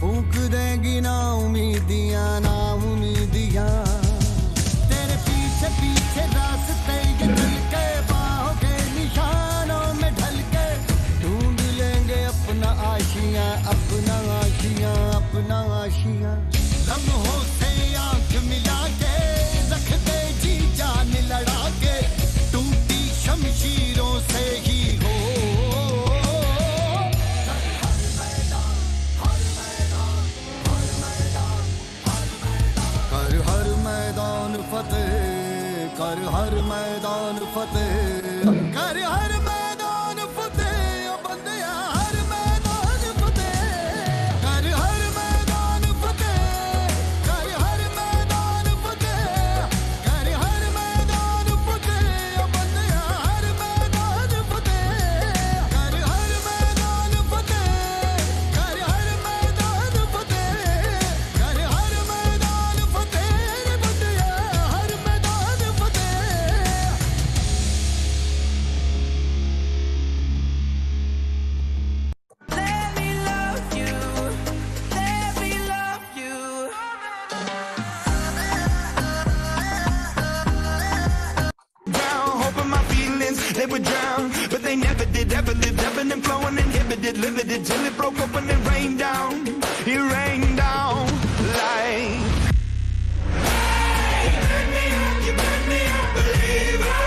फूक देगी ना उम्मीदियां ना उम्मीदियां तेरे पीछे पीछे रास्ते ये चल के बाहों के निशानों में ढल के ढूंढ लेंगे अपना आशियां अपना आशियां अपना आशियां लम्हों से आंख मिला के रख दे जी जान लड़ा के टूटी शमशीरों से ही हो कर हर मैदान फतेह कर हर मैदान फतेह कर हर मैदान फतेह ओ बंदिया हर मैदान फतेह कर हर मैदान फतेह कर हर मैदान फतेह कर हर मैदान फतेह ओ बंदिया हर मैदान फतेह कर हर मैदान फतेह कर हर मैदान फतेह कर हर मैदान फतेह रे बंदिया हर मैदान फतेह Let me love you. Let me love you. Down, hoping my feelings they would drown, but they never did. Ever lived, ebbing and flowing, inhibited, limited, till it broke open and rained down. It rained down like. Hey, you burn me up, believer,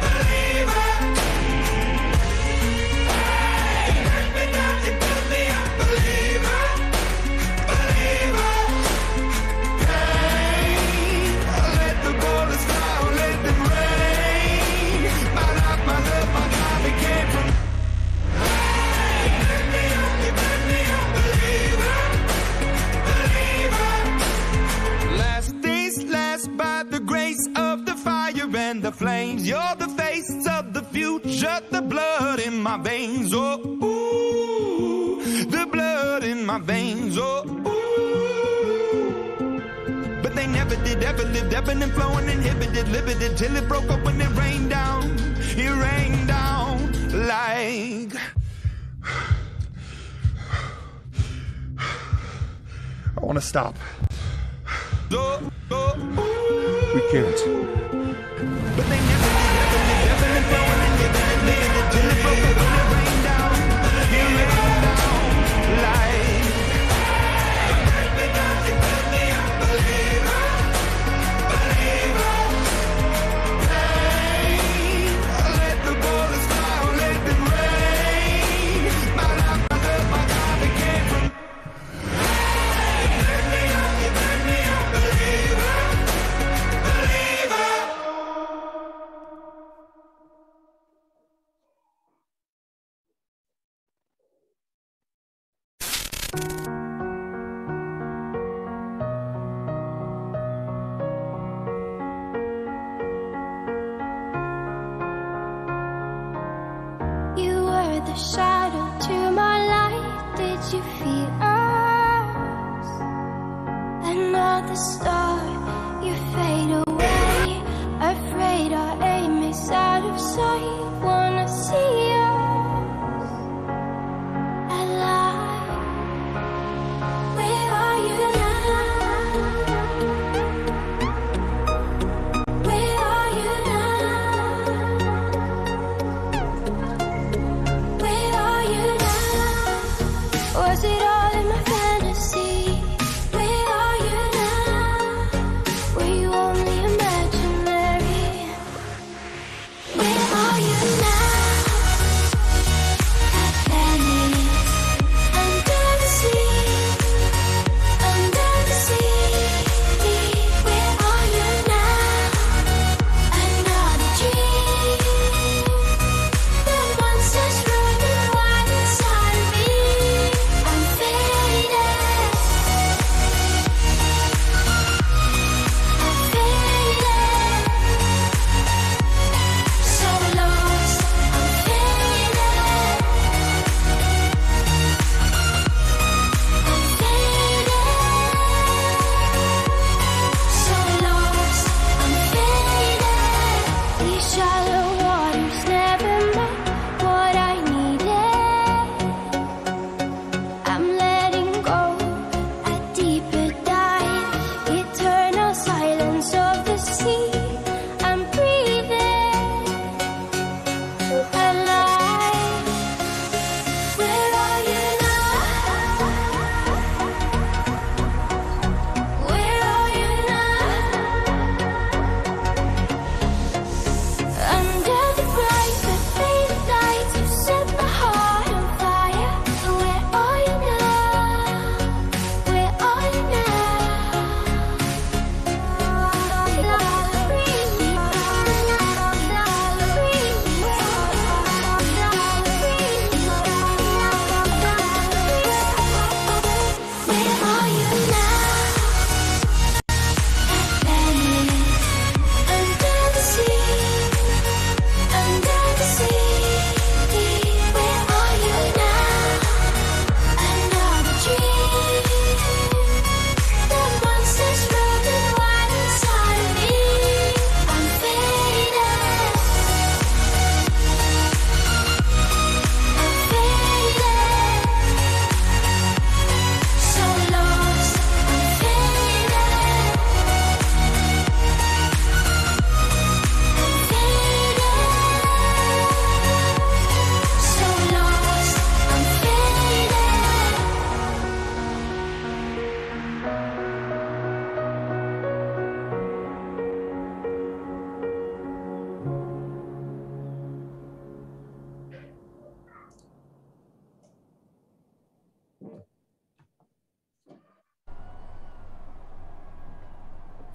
believer. Hey, you burn me up, believer, believer. Hey, let the bullets fly, let them rain. My life, my love, my God, it came from. Hey, you burn me up, believer, believer. Last days last by the grace of the fire and the flames. You're the face of the future, the blood in my veins. Oh, ooh, the blood in my veins. Oh, ooh. But they never did, ever lived, ebbing and flowing, inhibited, limited, till it broke open and rained down. It rained down like. I want to stop. Oh, oh, ooh. We can't. But they never did, ever lived, ebbing and flowing, inhibited, limited, till it broke open and rained down. It rained down like. Let the bullets fly, let them rain. My life, my love, my God, it came from. You burn me up, believer, believer. You were the shadow to my light. Did you feel us? Another star, you fade away. Afraid our aim is out of sight. Wanna see us alive. Where are you now? Where are you now? Where are you now? Was it all in my fantasy? Where are you now?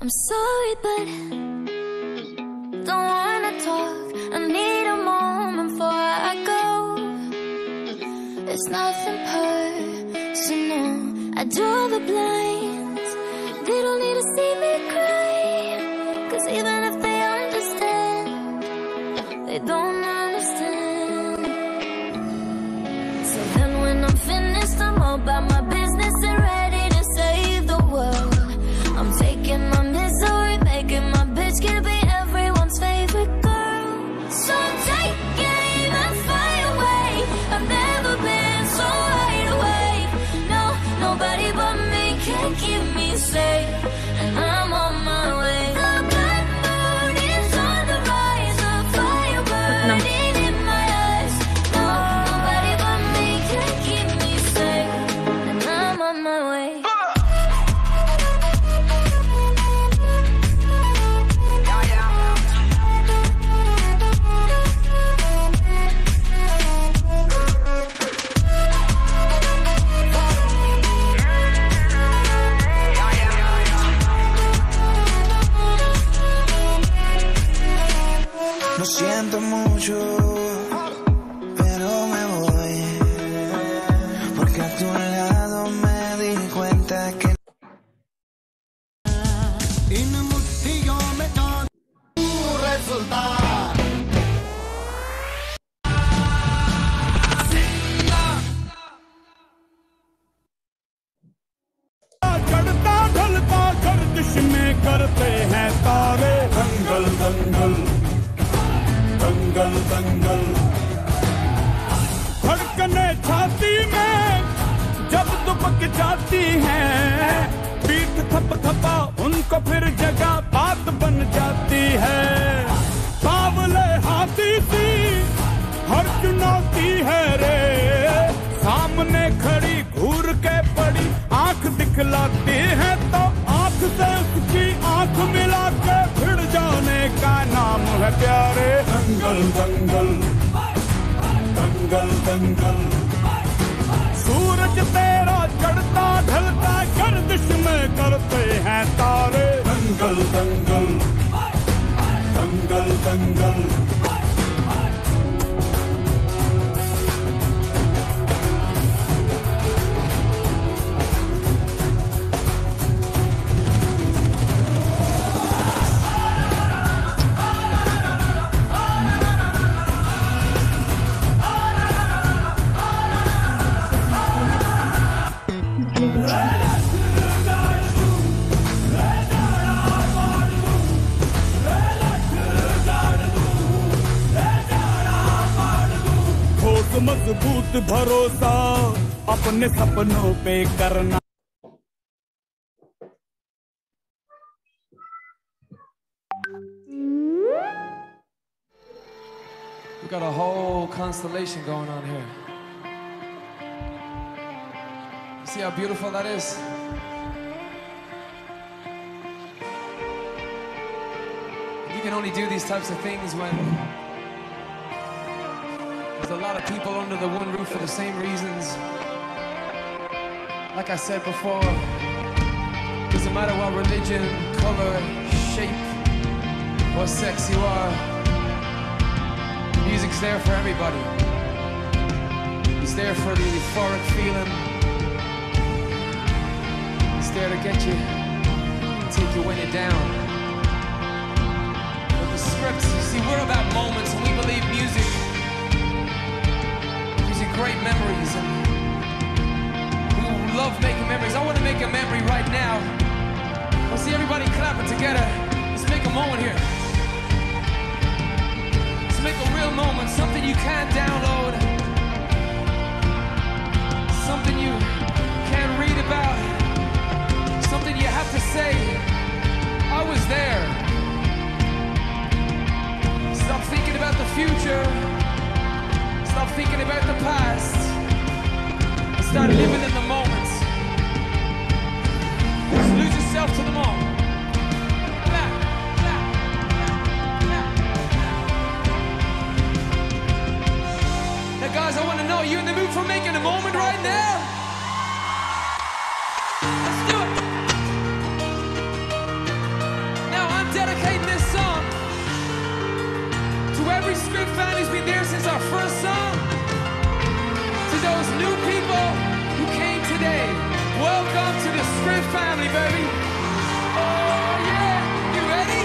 I'm sorry, but don't wanna talk. I need a moment before I go. It's nothing personal. I draw the blinds. They don't need to see me cry. 'Cause even if they understand, they don't understand. So then when I'm finished, I'm all about my business and ready to save the world. I'm taking my misery, making my bitch can be everyone's favorite girl. So take it even far away. I've never been so wide awake. No, nobody but me can keep me safe, and I'm on my way. The blood moon is on the rise, a fire burning in my eyes. No, nobody but me can keep me safe, and I'm on my way. Lo siento mucho, pero me voy, porque a tu lado me di cuenta que इन मुट्ठियों में जान है सुल्तान। चढ़ता ढलता गर्दिश में करते हैं तारे दंगल दंगल दंगल दंगल। धड़कने छाती में जब दुबक जाती हैं, पीठ थप थपा उनको फिर जगह बात बन जाती है। बावले हाथी सी हर चुनौती है रे, सामने खड़ी घूर के पड़ी आंख दिखलाती है, तो आंख से उसकी आंख मिला के भिड़ जाने का नाम है प्यारे दंगल दंगल दंगल दंगल। सूरज तेरा चढ़ता ढलता गर्दिश में करते हैं तारे दंगल दंगल दंगल दंगल। मजबूत भरोसा अपने सपनों पे करना। We got a whole constellation going on here. You see how beautiful that is? You can only do these types of things when there's a lot of people under the one roof for the same reasons. Like I said before, doesn't matter what religion, color, shape, or sex you are, music's there for everybody. It's there for the euphoric feeling. It's there to get you, take you when you're down. But the scripts, you see, we're about moments, and we believe music gives you great memories, and we love making memories. I want to make a memory right now. Let's see everybody clapping together. Let's make a moment here. Let's make a real moment, something you can't download, something you can't read about, something you have to say, I was there. Stop thinking about the future, stop thinking about the past, and start living in the moments. Just lose yourself to the moment. Now guys, I want to know, you in the mood for making a moment right now? for a song? To those new people who came today, welcome to the Script family, baby. Oh yeah, you ready?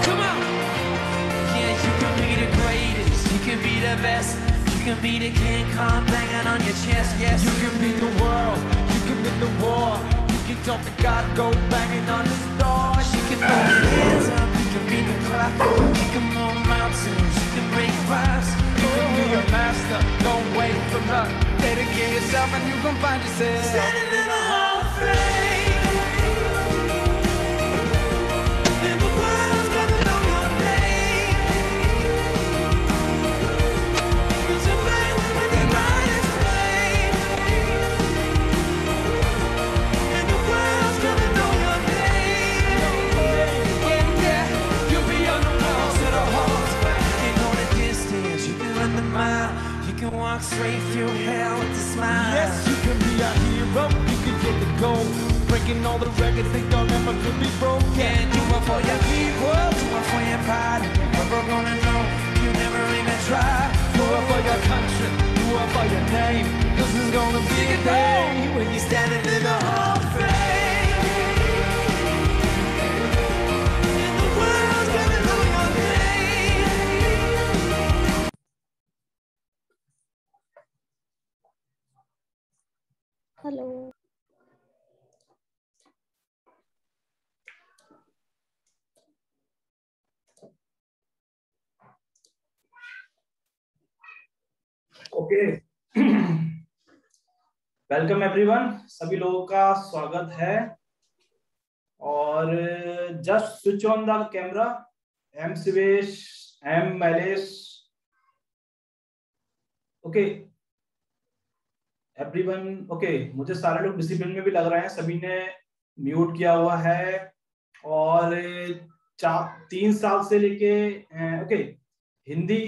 Come on. Yeah, you can be the greatest, you can be the best, you can be the King Kong banging on your chest. Yes, You can beat the world, you can win the war. You can talk to God, go banging on his door. you can throw your hands up, you can be the clock, you can move mountains, you can break rocks. You can be a master, don't wait for luck. Dedicate yourself and you can find yourself. Standing in a hall of fame, and the world's gonna know your name. 'Cause you're burning with your brightest flame, and the world's gonna know your name. Yeah, yeah, you'll be on the walls of the halls. You know the distance, you can run the mile, you can walk straight through hell with a smile. Yes, you can be a hero, you can get the goal. Breaking all the records they thought never could be broken. Yeah, do it for your people, do it for your pride. Never gonna know, you never even try. Do it for your country, do it for your name. This is gonna be a day when you're standing in the hall of fame. And the world's gonna know your name. Hello. Okay, welcome everyone, सभी लोगों का स्वागत है। और just switch on the camera. I'm Shivesh, I'm Mailesh, okay everyone. Okay, मुझे सारे लोग discipline में भी लग रहे हैं, सभी ने म्यूट किया हुआ है। और 3 साल से लेके okay Hindi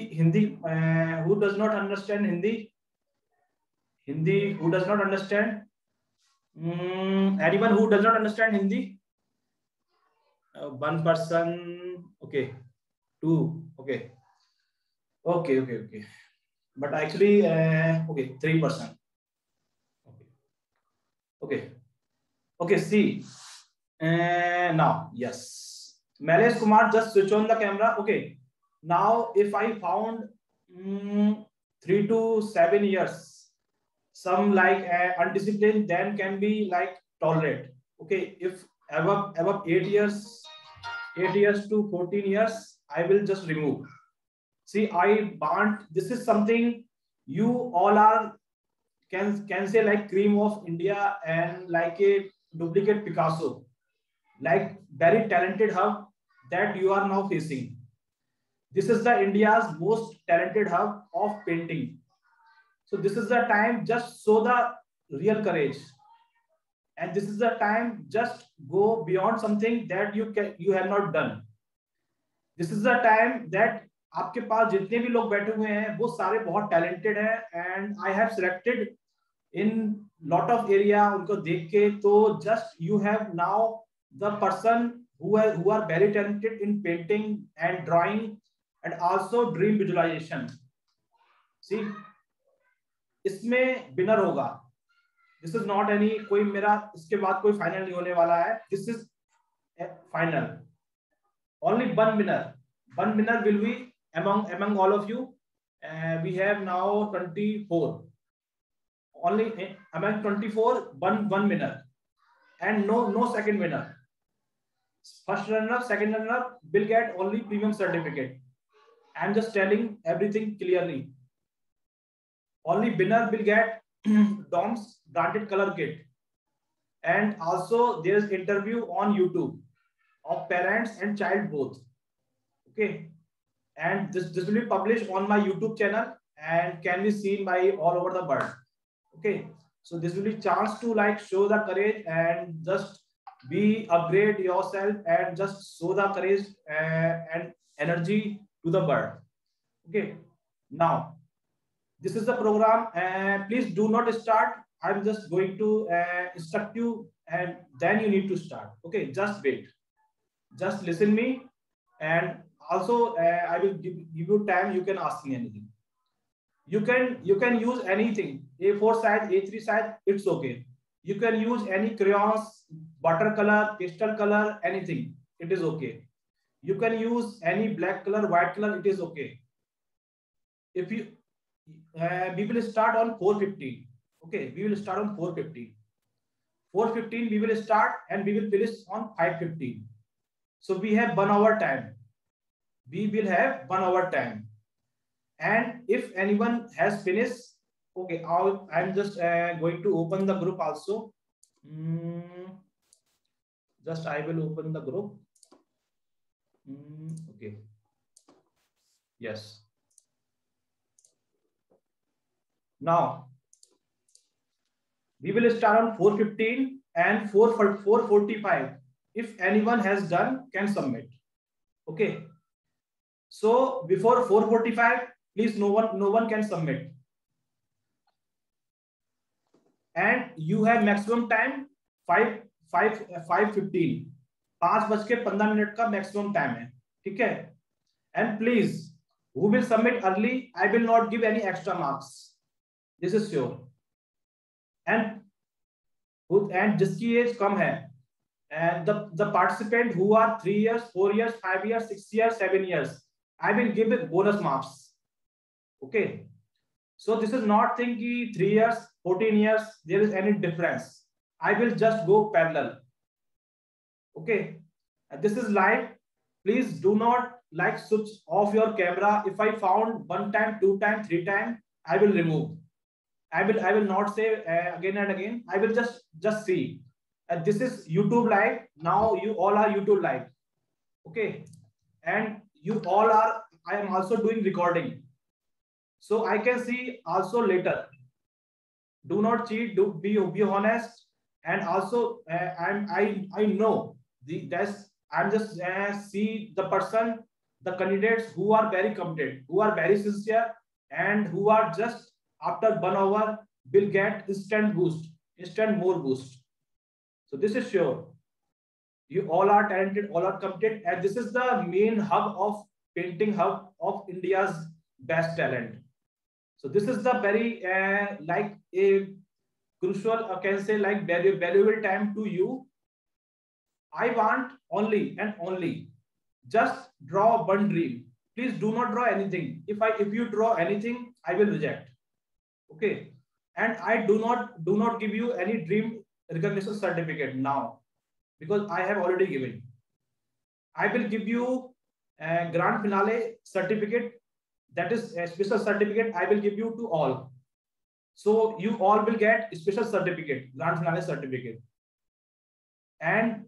who does not understand Hindi? Hindi, who does not understand? Anyone who does not understand Hindi? One person, okay, 2, okay. But actually, okay, 3%. Okay, see. Now, yes. Malesh Kumar, just switch on the camera. Okay. Now, if I found 3 to 7 years, some like undisciplined, then can be like tolerate. Okay, if above 8 years to 14 years, I will just remove. See, I want, this is something you all are can say like cream of India and like a duplicate Picasso, like very talented hub that you are now facing. This is the India's most talented hub of painting. So this is the time, just show the real courage. And this is the time, just go beyond something that you have not done. This is the time that आपके पास जितने भी लोग बैठे हुए हैं वो सारे बहुत talented हैं, and I have selected in lot of area उनको देख के, तो just you have now the person who are very talented in painting and drawing and also dream visualization. See, इसमें winner होगा. This is not any कोई मेरा इसके बाद कोई final नहीं होने वाला है. This is final. Only one winner. One winner will be among all of you. We have now 24. Only among 24, one winner, and no second winner. First runner, second runner will get only premium certificate. I'm just telling everything clearly. Only winner will get DOMS branded color kit, and also there is interview on YouTube of parents and child both. Okay, and this will be published on my YouTube channel and can be seen by all over the world. Okay, so this will be chance to like show the courage and just be upgrade yourself and just show the courage and energy to the world. Okay, now this is the program. Please do not start. I'm just going to instruct you, and then you need to start. Okay, just wait, just listen me, and also I will give you time. You can ask me anything. You can use anything, A4 size, A3 size, it's okay. You can use any crayons, watercolor, pastel color, anything, it is okay. You can use any black color, white color, it is okay. If you we will start on 4:15. Okay, we will start on 4:15. 4:15 we will start and we will finish on 5:15. So we have 1 hour time. We will have 1 hour time. And if anyone has finished, okay, I'm just going to open the group also. Just I will open the group. Okay. Yes. Now we will start on 4:15 and 4:45. If anyone has done, can submit. Okay. So before 4:45, please no one can submit. And you have maximum time 5:15. 5:15 का maximum time है, ठीक है? And please, who will submit early, I will not give any extra marks. This is sure. And जिसकी as कम है, and the participant who are 3 years, 4 years, 5 years, 6 years, 7 years, I will give it bonus marks. Okay. So this is not thinking 3 years, 14 years, there is any difference. I will just go parallel. Okay. And this is live. Please do not switch off your camera. If I found 1 time, 2 time, 3 time, I will remove. I will not say again and again. I will just see. And this is YouTube live. Now you all are YouTube live. Okay. And you all are, I am also doing recording. So I can see also later. Do not cheat, be honest. And also I know I'm just see the person, the candidates who are very committed, who are very sincere, and who are just after 1 hour will get instant boost, instant more boost. So this is sure. You all are talented, all are committed, and this is the main hub of painting hub of India's best talent. So this is the very like a crucial, I can say, like very valuable time to you. I want only and only just draw one dream. Please do not draw anything. If you draw anything, I will reject. Okay. And I do not give you any dream recognition certificate now, because I have already given. I will give you a grand finale certificate. That is a special certificate I will give you to all. So you all will get a special certificate, grand finale certificate. And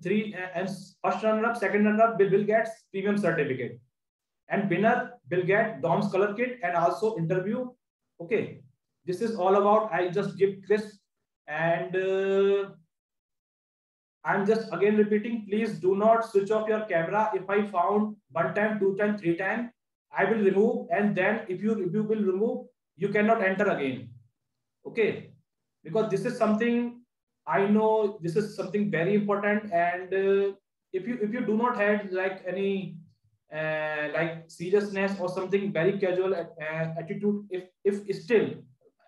first runner up, second runner up will get premium certificate. And winner will get DOMS color kit and also interview. Okay. This is all about, I just give crisp, and I'm just again repeating, please do not switch off your camera. If I found 1 time, 2 time, 3 time, I will remove, and then if you will remove, you cannot enter again. Okay. Because this is something, I know this is something very important, and if you do not have like any like seriousness or something very casual attitude, if still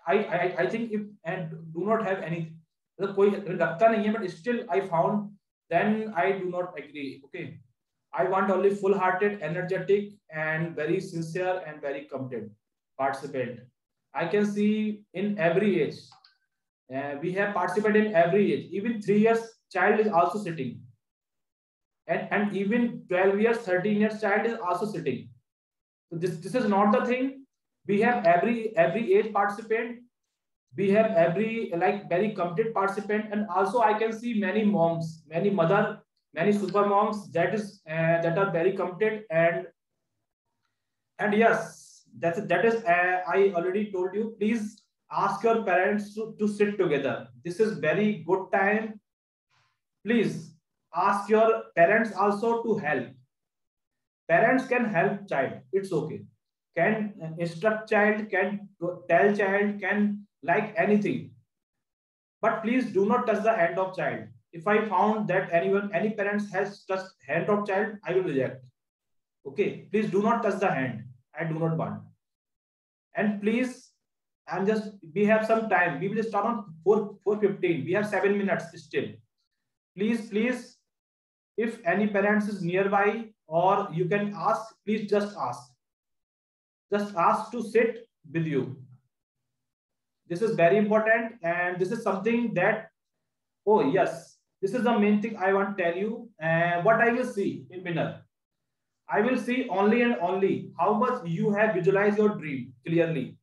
I think if and do not have any, कोई रखता नहीं है, but still I found, then I do not agree. Okay. I want only full-hearted, energetic, and very sincere and very committed participant. I can see in every age. We have participated in every age. Even 3 years child is also sitting. And even 12 years, 13 years child is also sitting. So this is not the thing. We have every age participant. We have every like very committed participant, and also I can see many moms, many mother, many super moms that are very committed, and yes, that is I already told you. Please ask your parents to sit together. This is very good time. Please ask your parents also to help. Parents can help child. It's okay. Can instruct child, can tell child, can like anything. But please do not touch the hand of child. If I found that any parents has touched hand of child, I will reject. Okay. Please do not touch the hand. I do not want. And please, we have some time. We will start on 4:15. We have 7 minutes still. Please, if any parents is nearby or you can ask, please just ask. Just ask to sit with you. This is very important, and this is something that, oh yes, this is the main thing I want to tell you. What I will see in winner, I will see only and only how much you have visualized your dream clearly.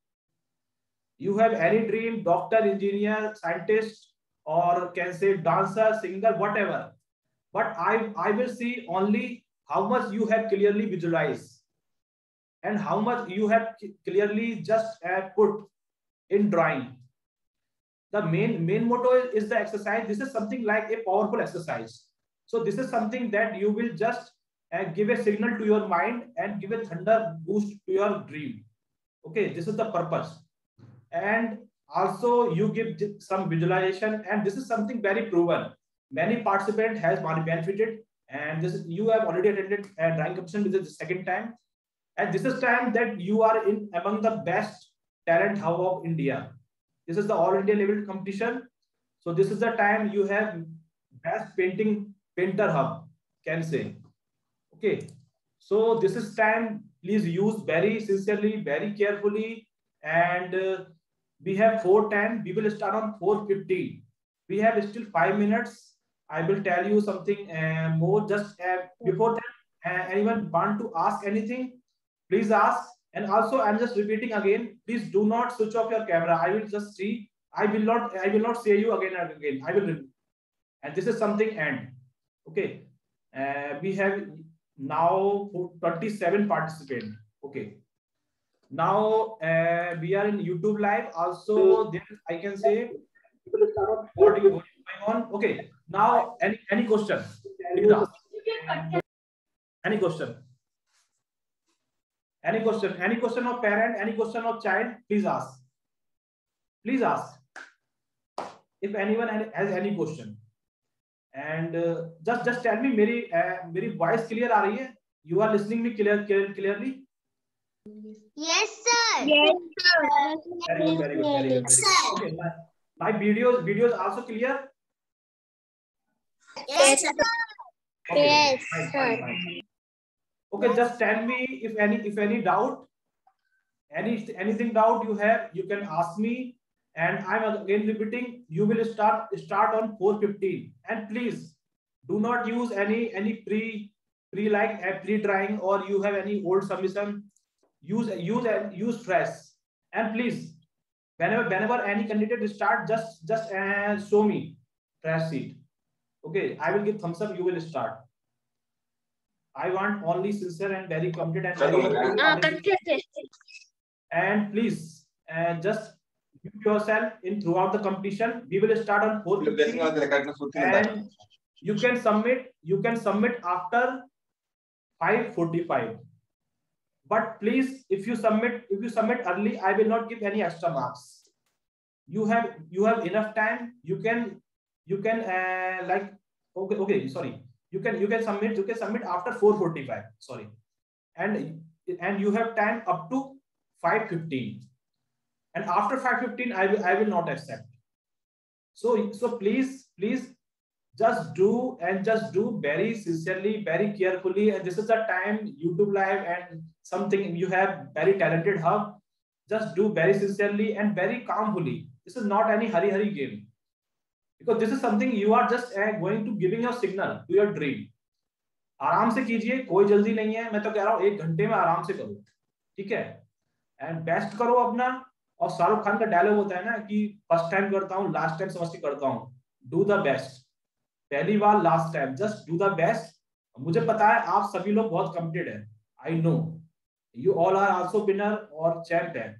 You have any dream, doctor, engineer, scientist, or can say dancer, singer, whatever. But I will see only how much you have clearly visualized and how much you have clearly just put in drawing. The main motto is the exercise. This is something like a powerful exercise. So this is something that you will just give a signal to your mind and give a thunder boost to your dream. Okay, this is the purpose. And also you give some visualization, and this is something very proven. Many participants has benefited, and this is, you have already attended a drawing competition. This is the second time, and this is time that you are in among the best talent hub of India. This is the all India level competition. So this is the time you have best painter hub, can say. Okay, so this is time. Please use very sincerely, very carefully, and we have 4:10. We will start on 4:15. We have still 5 minutes. I will tell you something more. Just before that, anyone want to ask anything? Please ask. And also, I'm just repeating again. Please do not switch off your camera. I will just see. I will not say you again and again. I will. And this is something end. Okay. We have now 27 participants. Okay. Now we are in YouTube live. Also, there I can say going on. Okay. Now any question? Any question? Any question? Any question of parent? Any question of child? Please ask. Please ask. If anyone has any question. And just tell me, मेरी voice clear आ रही है? You are listening me clearly? Yes, sir. Yes, sir. Very good. Okay, my videos also clear? Yes, sir. Okay, Yes, fine. Okay, just tell me if any doubt, anything doubt you have, you can ask me. And I'm again repeating, you will start on 4:15. And please do not use any pre drawing, or you have any old submission. Use fresh. And please, whenever any candidate start, just show me fresh sheet. Okay, I will give thumbs up. You will start. I want only sincere and very committed and please just mute yourself in throughout the competition. We will start on 4:15 and you can submit after 5:45. But please, if you submit early, I will not give any extra marks. You have enough time. You can like okay sorry. You can submit after 4:45. Sorry, and you have time up to 5:15. And after 5:15, I will not accept. So please just do very sincerely, very carefully. And this is the time YouTube live and something you have very talented hub. Just do very sincerely and very calmly. This is not any hurry game. Because this is something you are just going to giving your signal to your dream. आराम से कीजिए, कोई जल्दी नहीं है. मैं तो कह रहा हूँ 1 घंटे में आराम से करो, ठीक है? एंड बेस्ट करो अपना. और शाहरुख खान का डायलॉग होता है ना कि फर्स्ट टाइम करता हूँ, लास्ट टाइम समझ के करता हूँ. Do the best. पहली बार last time, just do the best. मुझे पता है आप सभी लोग बहुत कमिटेड है. I know you all are also winner और चैंपियन.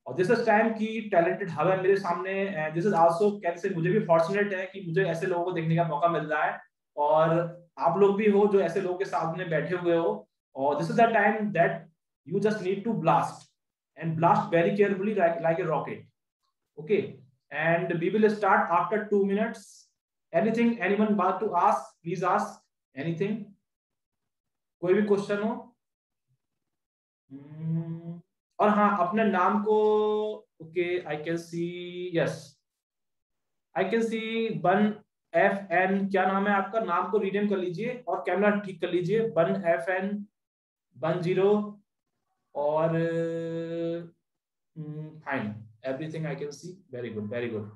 और दिस इज टाइम की टैलेंटेड हब है मेरे सामने. दिस इज आल्सो कैसे मुझे भी फॉर्चुनेट है कि मुझे ऐसे लोगों को देखने का मौका मिल रहा है, और आप लोग भी हो जो ऐसे लोगों के साथ में बैठे हुए हो. और this is the time that you just need to blast and blast very carefully like a rocket. Okay, and we will start after 2 minutes. Anyone want to ask? Please ask anything. कोई भी question हो? और हाँ अपने नाम को okay I can C yes I can सी बन F N क्या नाम है आपका नाम को रीनेम कर लीजिए और कैमरा ठीक कर लीजिए बन एफ एन 10 और fine everything I can see very good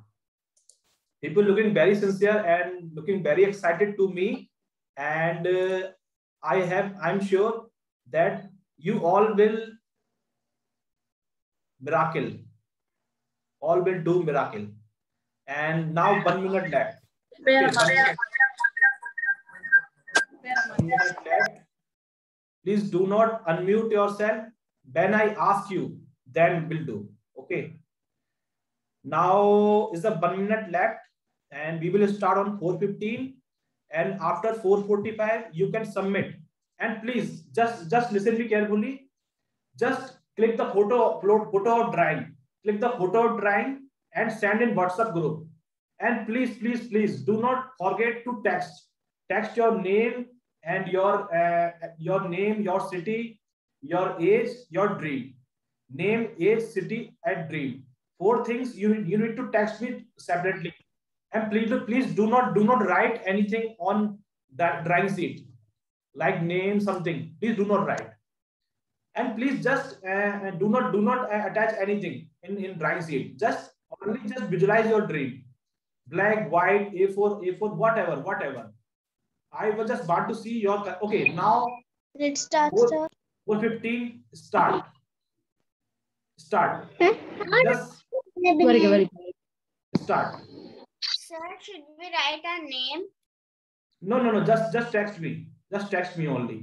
people looking very sincere and looking very excited to me and I'm sure that you all will do miracle and now 1 minute left okay, 1 minute left please do not unmute yourself when I ask you then will do okay now is the 1 minute left and we will start on 4:15 and after 4:45 you can submit and please just listen me carefully just click the photo of drawing click the photo of drawing and send in WhatsApp group and please do not forget to text your name and your name your city your age your dream name age city and dream 4 things you need to text me separately and please do not write anything on that drawing sheet like name something please do not write and please just do not attach anything in drawing sheet just visualize your dream black white a4 whatever I was just want to see your okay now Let's start. 4:15 start just start Sir, should we write our name? no just text me only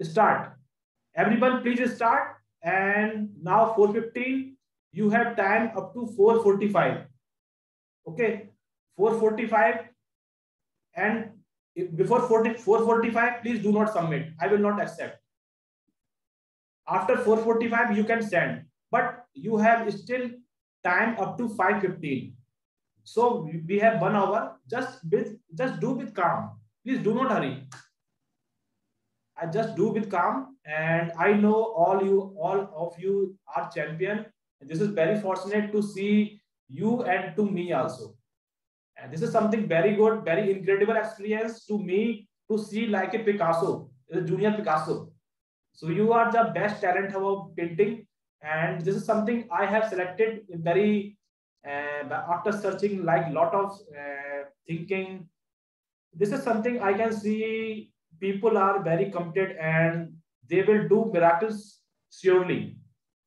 start everyone please start and now 4:15 you have time up to 4:45 okay 4:45 and before 4:45 please do not submit I will not accept after 4:45 you can send but you have still time up to 5:15 so we have 1 hour just do with calm please do not hurry I just do with calm and I know all of you are champion and this is very fortunate to see you and to me also and this is something very good very incredible experience to me to see like a Picasso a junior Picasso so you are the best talent about painting and this is something I have selected very after searching like lot of thinking this is something I can see people are very committed and they will do miracles surely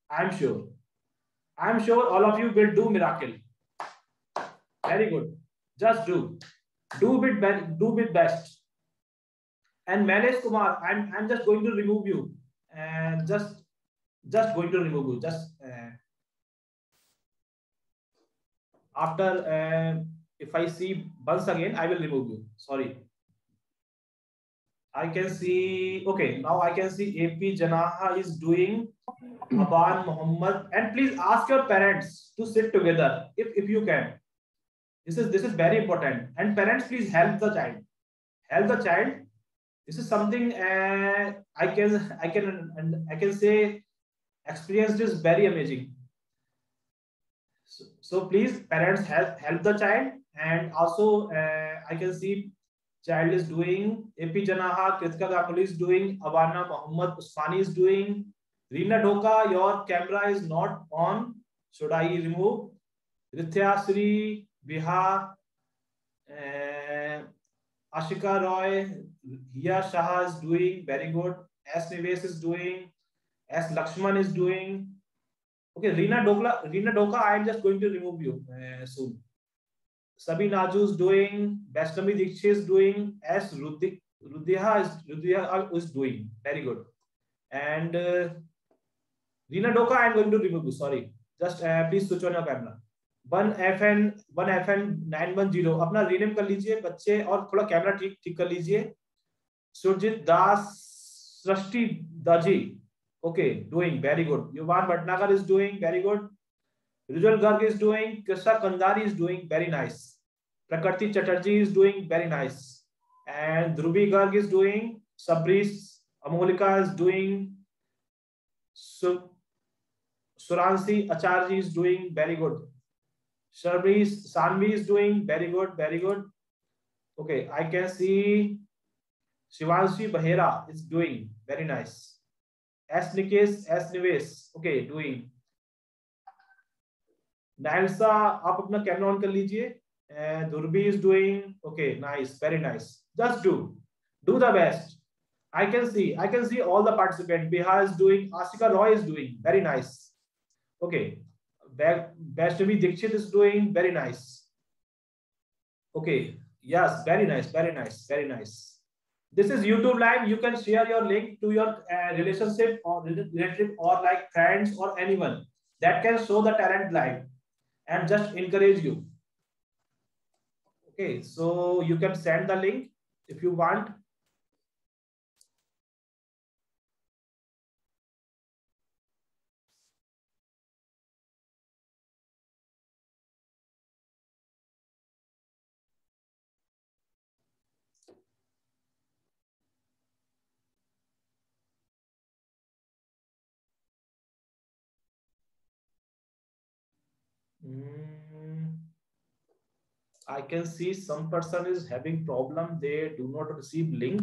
I'm sure all of you will do miracle very good just do with best and Malesh Kumar I'm just going to remove you and just going to remove you just after if I see once again I will remove you sorry I can see okay now I can see AP Janaha is doing Aban Muhammad and please ask your parents to sit together if you can this is very important and parents please help the child this is something I can say experience is very amazing so please parents help the child and also I can see child is doing AP Janaha Kritika Ganguly is doing Abana Muhammad Usmani is doing Reena Dhoka your camera is not on should I remove Rithya Sri Bihar Ashika Roy Hiya Shah is doing very good S Nivesh is doing S Lakshman is doing okay Reena Dhoka I am just going to remove you soon Sabi Naju is doing Vaishnavi Dikshit is doing S Rudhiya is doing very good and Reena Dhoka I am going to remove you sorry just please switch on your camera 1FN 910 अपना rename कर लीजिए बच्चे और थोड़ा camera ठीक कर लीजिए सुरजीत दास सृष्टि दाजी okay doing very good Yuvan Bhatnagar is doing very good Rujal Garg is doing Krishna Kandari is doing very nice Prakriti Chatterjee is doing very nice and Dhruvi Garg is doing Sabri Amolika is doing Suransi Acharji is doing very good. Sanvi is doing very good, very good. Okay, I can see Shivanshi Bahera is doing very nice. S Nivesh, okay, doing. Nailsa, आप अपना camera on कर लीजिए. Durbi is doing okay, nice, very nice. Just do the best. I can see all the participants. Biha is doing, Asika Roy is doing very nice. Okay, Vaishnavi Dikshit is doing very nice. Okay, yes, very nice, very nice, very nice. This is YouTube live. You can share your link to your relationship or relative or like friends or anyone that can show the talent live and just encourage you. Okay, so you can send the link if you want. I can see some person is having problem. They do not receive link.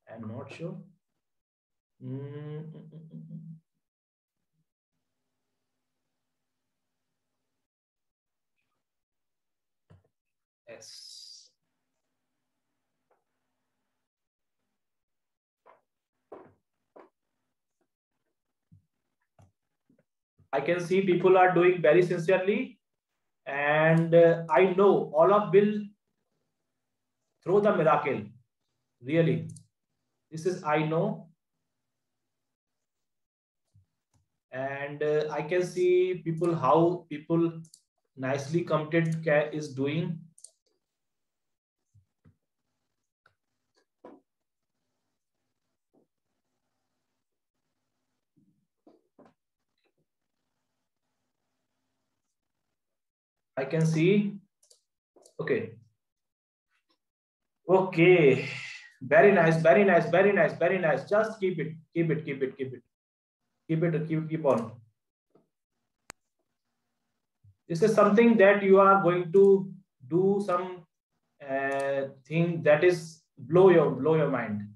I'm not sure. Yes. I can see people are doing very sincerely. And I know all of will throw the miracle. Really, this is I know, and I can see people how people nicely committed is doing. I can see. Okay. Okay. Very nice, very nice, very nice, very nice. Just keep it. Keep on. This is something that you are going to do some thing that is blow your mind.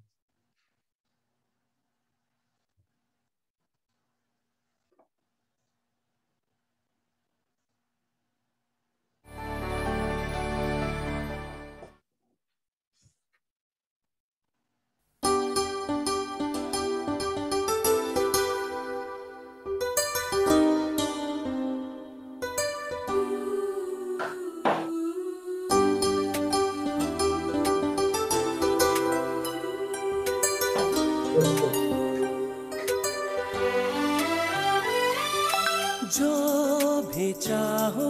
जो भी चाहो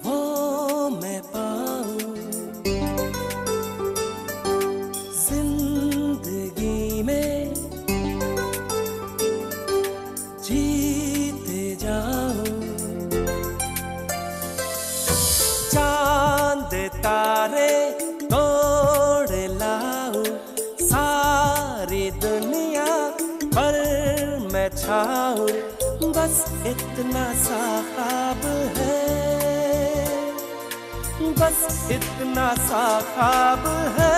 वो मैं पाऊं जिंदगी में जीते जाऊं चांद तारे तोड़ लाऊं सारी दुनिया पर मैं छाऊं बस इतना सा ख्वाब है बस इतना सा ख्वाब है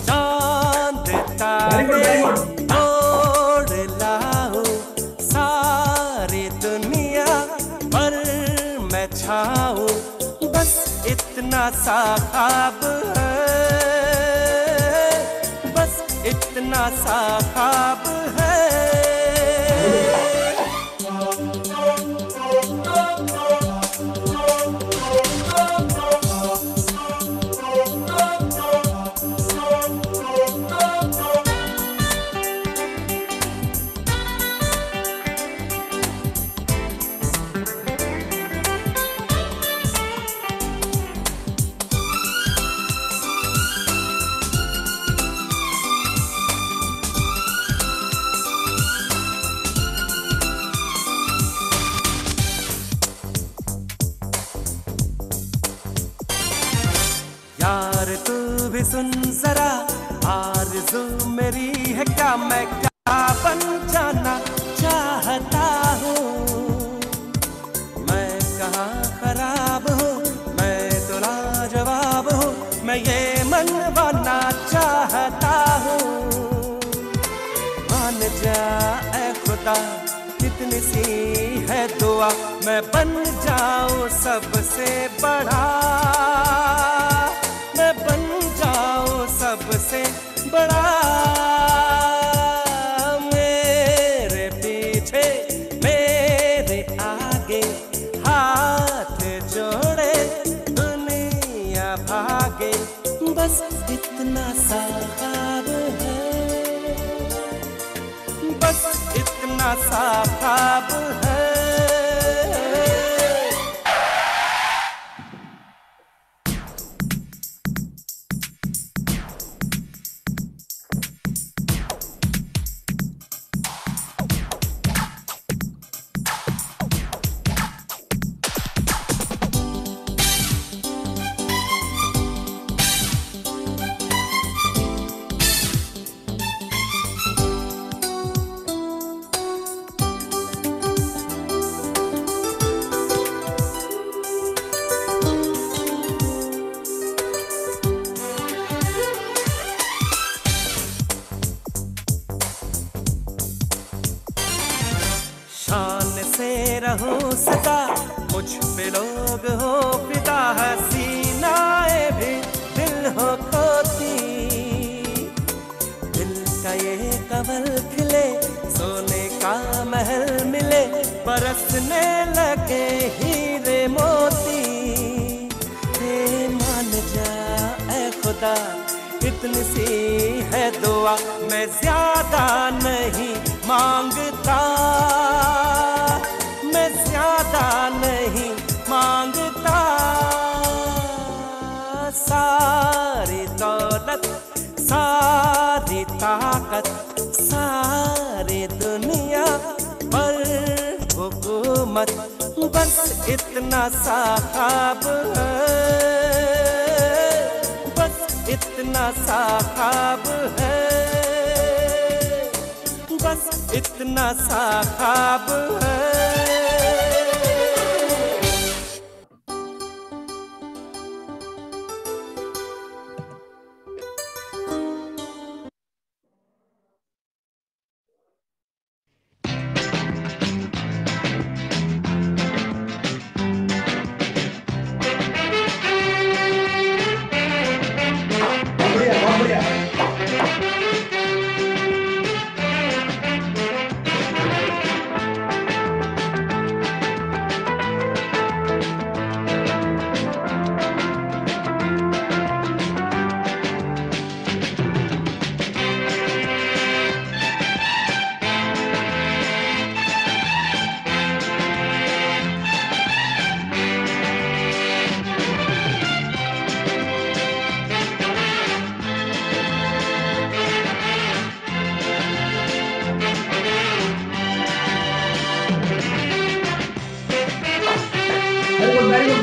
चांद तारे तोड़ लाओ सारी दुनिया पर मैं छाऊं बस इतना सा ख्वाब है इतना सा ख्वाब है यार तू भी सुन जरा आरज़ू मेरी है क्या, मैं क्या बन जाना चाहता हूँ। मैं कहाँ खराब हूँ, मैं तो लाजवाब हूँ, मैं ये मनवाना चाहता हूँ। मान जा ऐ खुदा कितनी सी है दुआ, मैं बन जाऊँ सबसे बड़ा, मैं बन जाऊँ सबसे बड़ा। मेरे पीछे मेरे आगे हाथ जोड़े दुनिया भागे, बस इतना सा ख्वाब है, बस इतना सा ख्वाब है। रहूं सदा मुझ पे लोग हो फिदा, हसीनाए भी दिल हो खोती। दिल का ये कमल खिले, सोने का महल मिले, बरसने लगे हीरे मोती। हे मान जा ऐ खुदा इतनी सी है दुआ, मैं ज्यादा नहीं मांगता, मैं ज्यादा नहीं मांगता। सारी दौलत सारी ताकत सारी दुनिया पर हुकूमत, बस इतना सा ख्वाब है, बस इतना सा ख्वाब है, बस इतना सा ख्वाब है।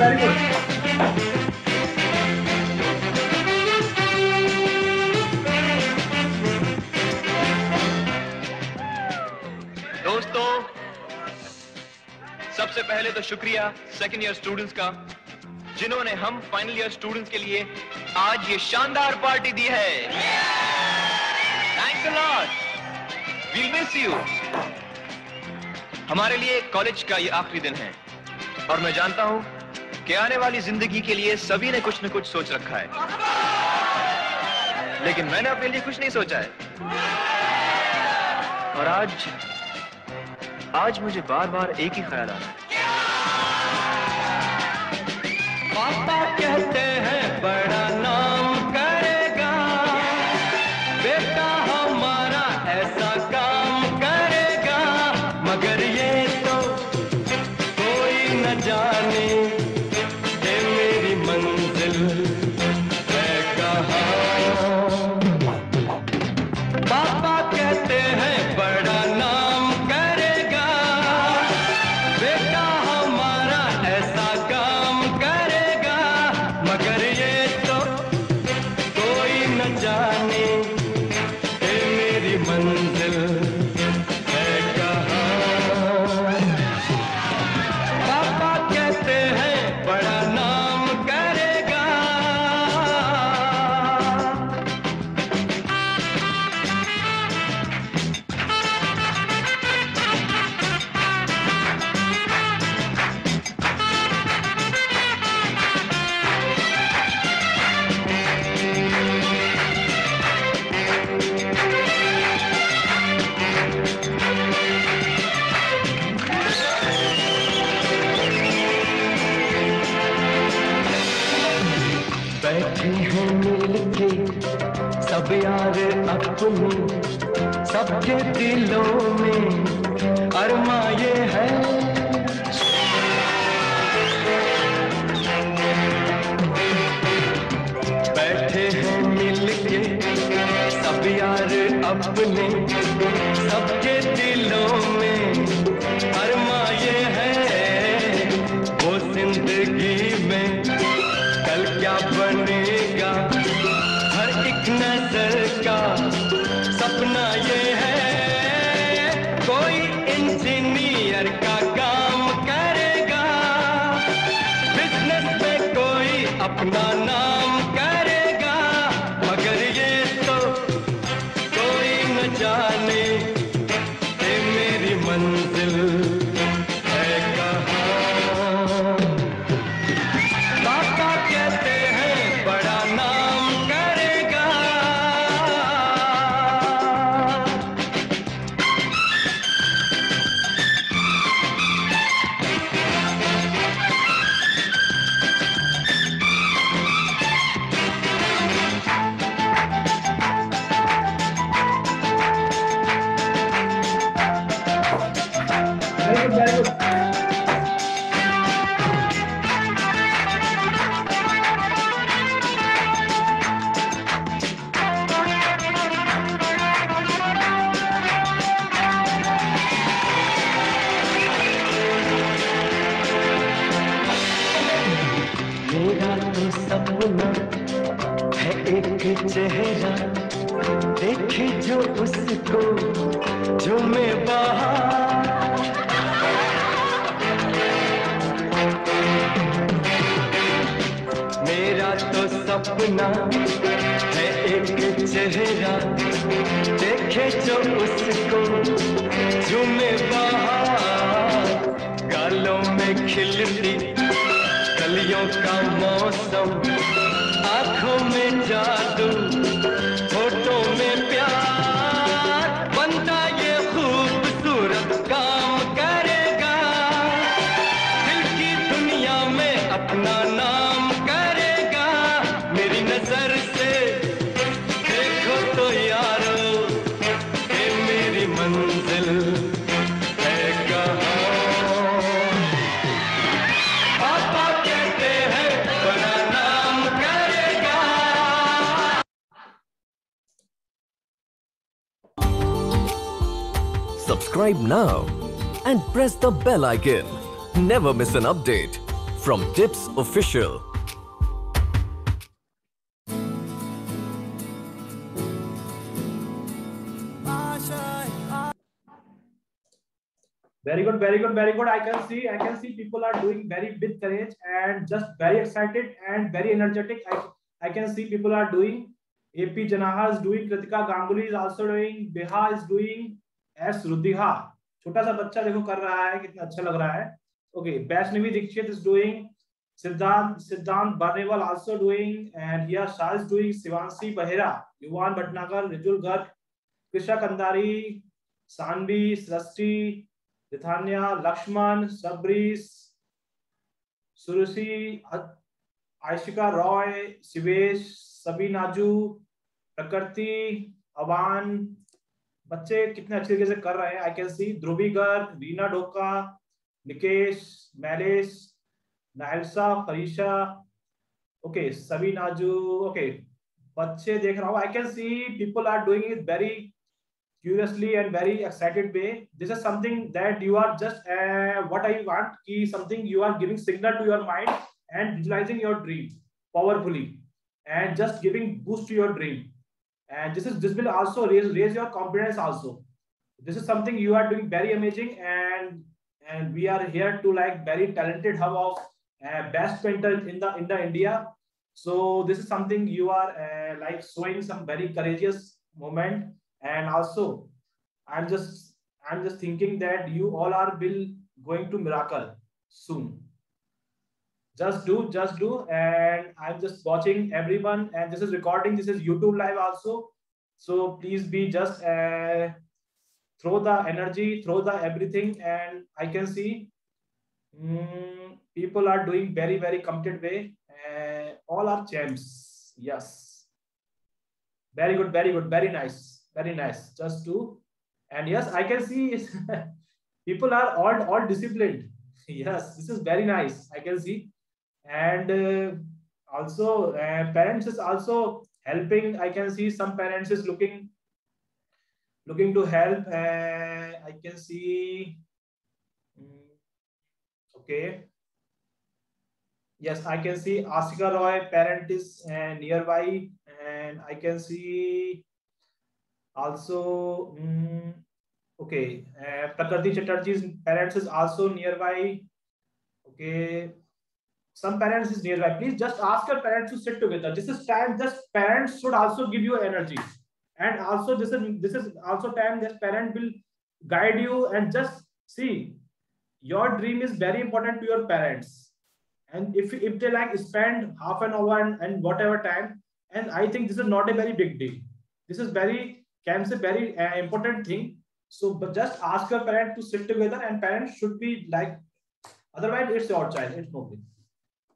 Very good. दोस्तों, सबसे पहले तो शुक्रिया सेकेंड ईयर स्टूडेंट्स का, जिन्होंने हम फाइनल ईयर स्टूडेंट्स के लिए आज ये शानदार पार्टी दी है। Thanks a lot, we'll miss you. हमारे लिए कॉलेज का ये आखिरी दिन है और मैं जानता हूं कि आने वाली जिंदगी के लिए सभी ने कुछ न कुछ सोच रखा है, लेकिन मैंने अपने लिए कुछ नहीं सोचा है। और आज मुझे बार बार एक ही ख्याल आ रहा है। पापा कहते हैं बड़ा नाम करेगा, बेटा हमारा ऐसा काम करेगा, मगर ये तो कोई न जाने कि मेरी मंजिल है कहाँ। पापा कहते हैं बड़ा नाम करेगा, बेटा हमारा ऐसा काम करेगा, मगर ये तो कोई न जाने हैं मिलके सब यार अपने, सबके दिलों में अरमा ये है। बैठे हैं मिलके सब यार अपने, सबके दिलों में अरमा ये है। वो जिंदगी में कल क्या बनेगा, हर एक नजर का सपना ये है। कोई इंजीनियर का काम करेगा, बिजनेस में कोई अपना नाम करेगा, मगर ये तो कोई न जाने कि मेरी मंजिल है कहाँ। पापा कहते हैं बड़ा नाम करेगा। Very good, very good. मेरा तो सपना है एक चेहरा, देखे जो उसको जो मैं बाहर। मेरा तो सपना है एक चेहरा, देखे जो उसको जो मैं बाहर। गालों में खिलती कलियों का मौसम, आंखों में जादू, होठों में प्यार। बंदा ये खूबसूरत काम करेगा, दिल की दुनिया में अपना नाम करेगा। मेरी नजर से देखो तो यारो कि मेरी मंजिल है कहाँ। पापा कहते हैं बड़ा नाम करेगा। Subscribe now and press the bell icon. Never miss an update from Tips Official. Very good, very good, very good. I can see people are doing very with courage and just very excited and very energetic. I can see people are doing. AP Janaha is doing. Kritika Ganguly is also doing. Beha is doing. S Rudiha. छोटा सा बच्चा देखो कर रहा है, कितना अच्छा लग रहा है. Okay, Vaishnavi Dikshit is doing. Siddhant Barnewal also doing, and here Shah is doing. Shivanshi Bahera, Yuvan Bhatnagar, Rijul Garg, Krisha Kandari, Sanvi, Srasti, Rithanya, Lakshman, Sabris, Surushi, Aishika Roy, Shivesh, Sabinaju, Prakriti, Avan. बच्चे कितने अच्छे तरीके से कर रहे हैं. आई can सी ध्रुवी गर्ग, रीना डोका, Nikesh, मैलेश, नाइल्सा, फरीशा, okay, सभी नाजू. ओके, बच्चे देख रहा हूँ. I can see people are doing it very curiously and very excited way. This is something that you are just what I want ki something you are giving signal to your mind and visualizing your dream powerfully and just giving boost to your dream. And this will also raise your confidence also. This is something you are doing very amazing, and we are here to like very talented hub of best painter in the India. So this is something you are like showing some very courageous moment. And also I'm just thinking that you all are going to miracle soon. Just do. And I'm just watching everyone, and this is recording, this is YouTube live also. So please be just throw the energy, throw the everything. And I can see people are doing very, very committed way. All are champs. Yes. Very good, very good, very nice, very nice. Just to, and yes, I can see people are all disciplined. Yes, this is very nice. I can see, and also parents is also helping. I can see some parents is looking to help. I can see. Okay. Yes, I can see Asika Roy parent is nearby, and I can see also. Okay, Prakriti Chatterjee's parents is also nearby. Okay, some parents is nearby. Please just ask your parents to sit together. This is time. Just parents should also give you energy, and also this is also time that parent will guide you, and just see your dream is very important to your parents. And if they like spend half an hour and whatever time, and I think this is not a very big deal. This is very can say very important thing. So, but just ask your parent to sit together, and parents should be like. Otherwise, it's your child. It's nobody.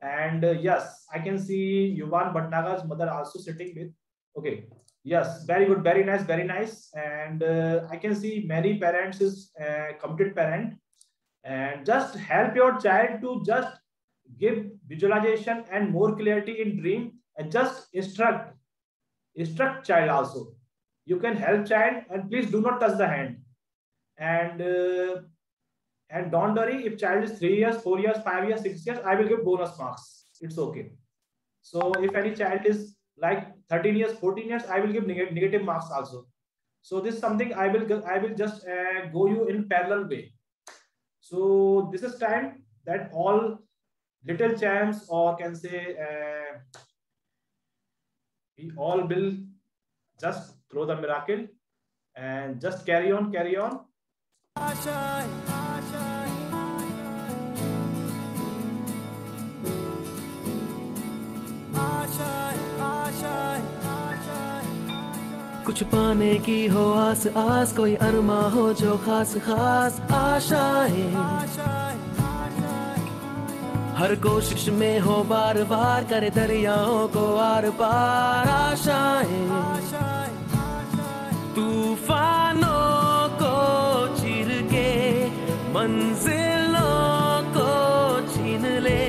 And yes, I can see Yuvan Bhatnaga's mother also sitting with. Okay. Yes, very good, very nice, very nice. And I can see many parents is committed parent, and just help your child to just give visualization and more clarity in dream, and just instruct child also. You can help child, and please do not touch the hand. And don't worry if child is 3 years, 4 years, 5 years, 6 years, I will give bonus marks. It's okay. So if any child is like 13 years, 14 years, I will give negative marks also. So this is something I will just go you in parallel way. So this is time that all little champs, or can say we all will just throw the miracle and just carry on. कुछ पाने की हो आस आस, कोई अरमा हो जो खास खास आशाएं, हर कोशिश में हो बार बार, करे दरियाओं को आर पार आशाएं, तूफानों को चीर के मंजिलों को छीन ले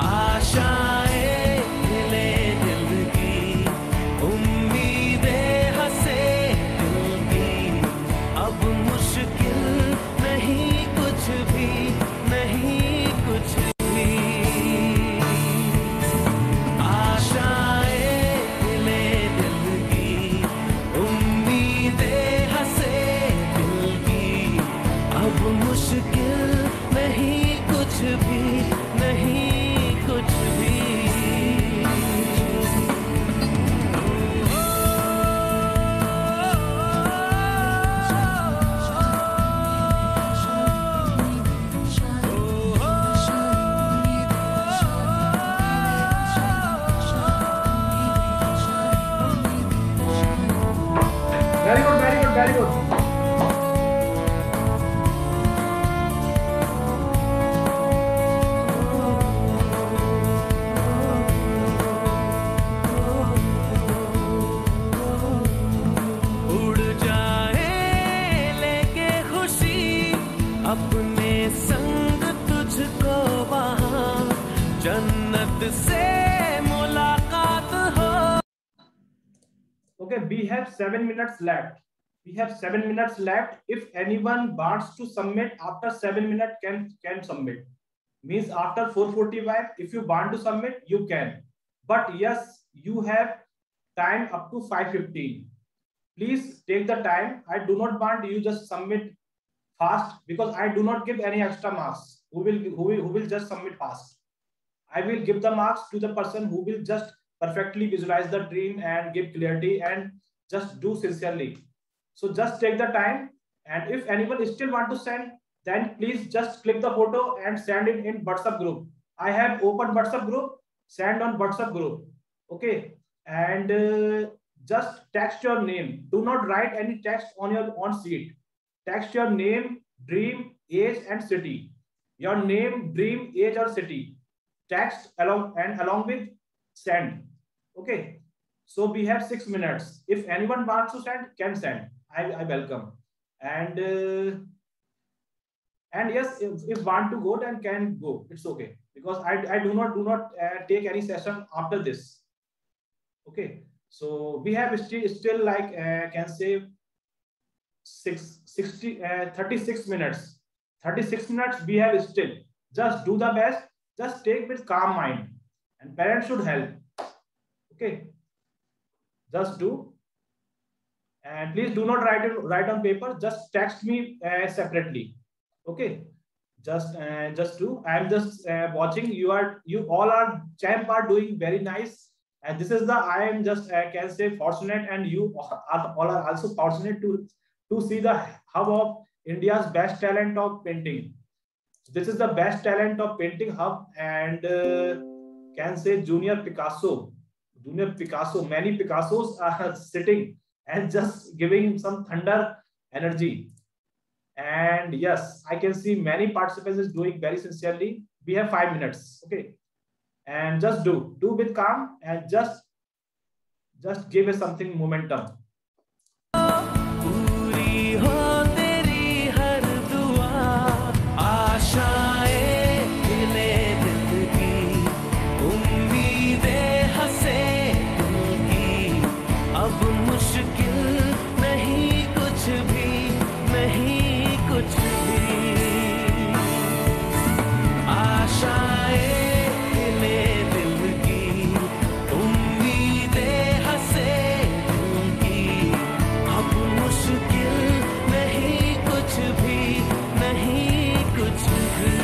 आशाएं, हिले दिल की उम्मीदें, हंसे दिल की अब मुश्किल नहीं कुछ भी, नहीं कुछ भी, आशाएं हिले दिल की उम्मीदें, हंसे दिल की अब मुश्किल नहीं कुछ भी, नहीं कुछ भी। Very good, very good, very good. उड़ जाए लेके खुशी अपने संग तुझको वहाँ, जन्नत से मुलाकात हो। Okay, we have 7 minutes left. We have 7 minutes left. If anyone wants to submit after 7 minutes, can submit. Means after 4:45, if you want to submit, you can. But yes, you have time up to 5:15. Please take the time. I do not want you just submit fast, because I do not give any extra marks. Who will just submit fast? I will give the marks to the person who will just perfectly visualize the dream and give clarity and just do sincerely. So just take the time, and if anyone still want to send, then please just click the photo and send it in WhatsApp group. I have opened WhatsApp group. Send on WhatsApp group. Okay, and just text your name. Do not write any text on your own sheet. Text your name, dream, age, and city. Your name, dream, age, or city. Text along with send. Okay. So we have 6 minutes. If anyone wants to send, can send. I welcome. And yes, if want to go, then can go. It's okay, because I do not take any session after this. Okay. So we have still like can say 36 minutes. 36 minutes we have still. Just do the best. Just take with calm mind, and parents should help. Okay. Just do. And please do not write on paper. Just text me separately. Okay. Just do. I am just watching. You all are champ are doing very nice. And this is the I am just can say fortunate, and you all are also fortunate to see the hub of India's best talent of painting. This is the best talent of painting hub, and can say Junior Picasso. Many Picassos are sitting and just giving some thunder energy. And yes, I can see many participants is doing very sincerely. We have 5 minutes. Okay. And just do with calm, and just give us something momentum. पूरी हो तेरी हर दुआ, आशाएं खिले दिल की, उम्मीदें हंसे दिल की, अब मुश्किल नहीं कुछ भी, नहीं कुछ भी, आशाएं खिले दिल की, उम्मीदें हंसे दिल की, अब मुश्किल नहीं कुछ भी, नहीं कुछ भी।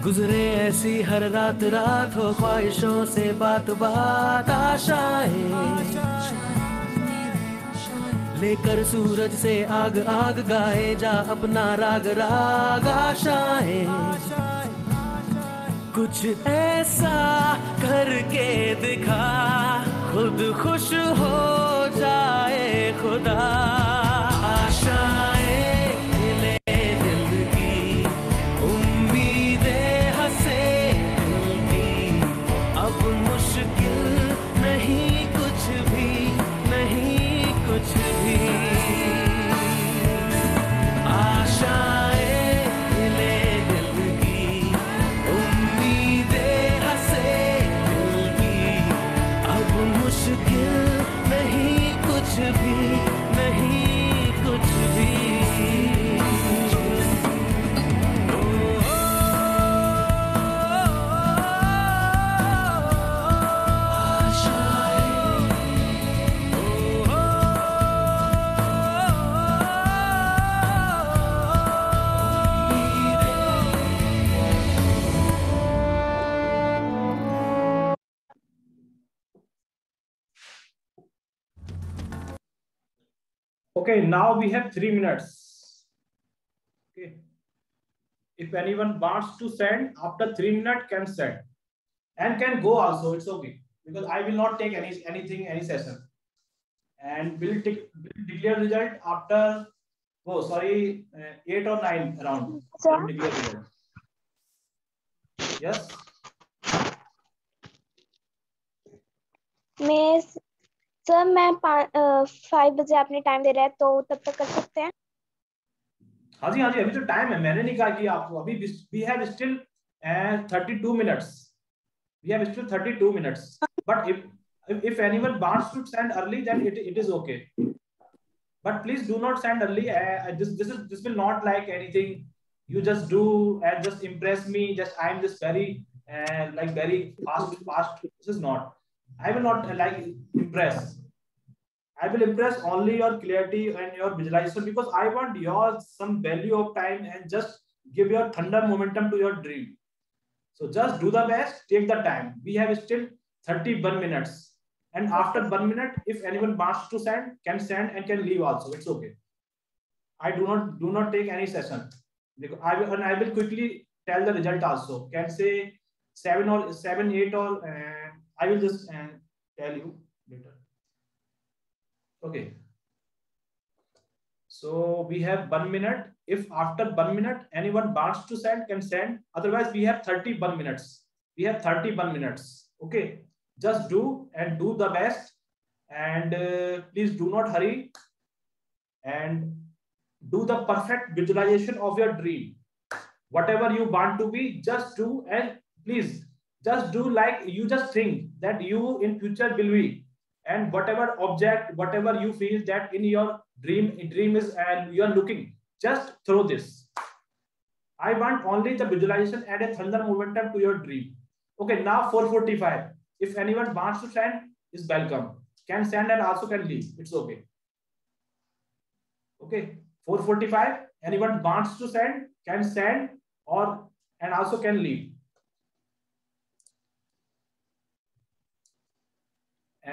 गुजरे ऐसी हर रात रात हो ख्वाहिशों से बात बात, आशाएं लेकर सूरज से आग आग गाए जा अपना राग राग, आशाएं कुछ ऐसा करके दिखा, खुद खुश हो जाए खुदा, आशाएं खिले दिल की, उम्मीदें हंसे दिल की, अब मुश्किल नहीं कुछ भी, नहीं कुछ भी, आशाएं खिले दिल की, उम्मीदें हंसे दिल की, अब मुश्किल नहीं कुछ भी, नहीं कुछ भी। Okay, now we have 3 minutes. Okay. If anyone wants to send after 3 minutes, can send and can go also. It's okay, because I will not take any session, and we'll declare result after 8 or 9 around. We'll declare result. Yes. Sir मैं 5 बजे आपने time दे रहा है, तो तब तक कर सकते हैं? हाँ जी, अभी तो टाइम है, मैंने नहीं कहा कि आपको अभी we have still 32 minutes. We have still 32 minutes. But if anyone wants to send early, then it is okay. But please do not send early. This will not like anything. You just do and just impress me. I am just very very fast. This is not. I will not like impress. I will impress only your clarity and your visualization, because I want your some value of time and just give your thunder momentum to your dream. So just do the best, take the time. We have still 31 minutes. And after 1 minute, if anyone wants to send, can send and can leave also. It's okay. I do not take any session. I will quickly tell the result also. Can say 7 or 7, 8 or I will just tell you later. Okay. So we have 1 minute. If after 1 minute anyone wants to send, can send. Otherwise, we have 31 minutes. We have 31 minutes. Okay. Just do and do the best. And please do not hurry. And do the perfect visualization of your dream. Whatever you want to be, just do, and please just do like you just think that you in future will be, and whatever object, whatever you feel that in your dream is and you are looking, just throw this. I want only the visualization and a thunder momentum to your dream. Okay, now 4:45. If anyone wants to send, is welcome. Can send and also can leave. It's okay. Okay, 4:45. Anyone wants to send, can send, or and also can leave.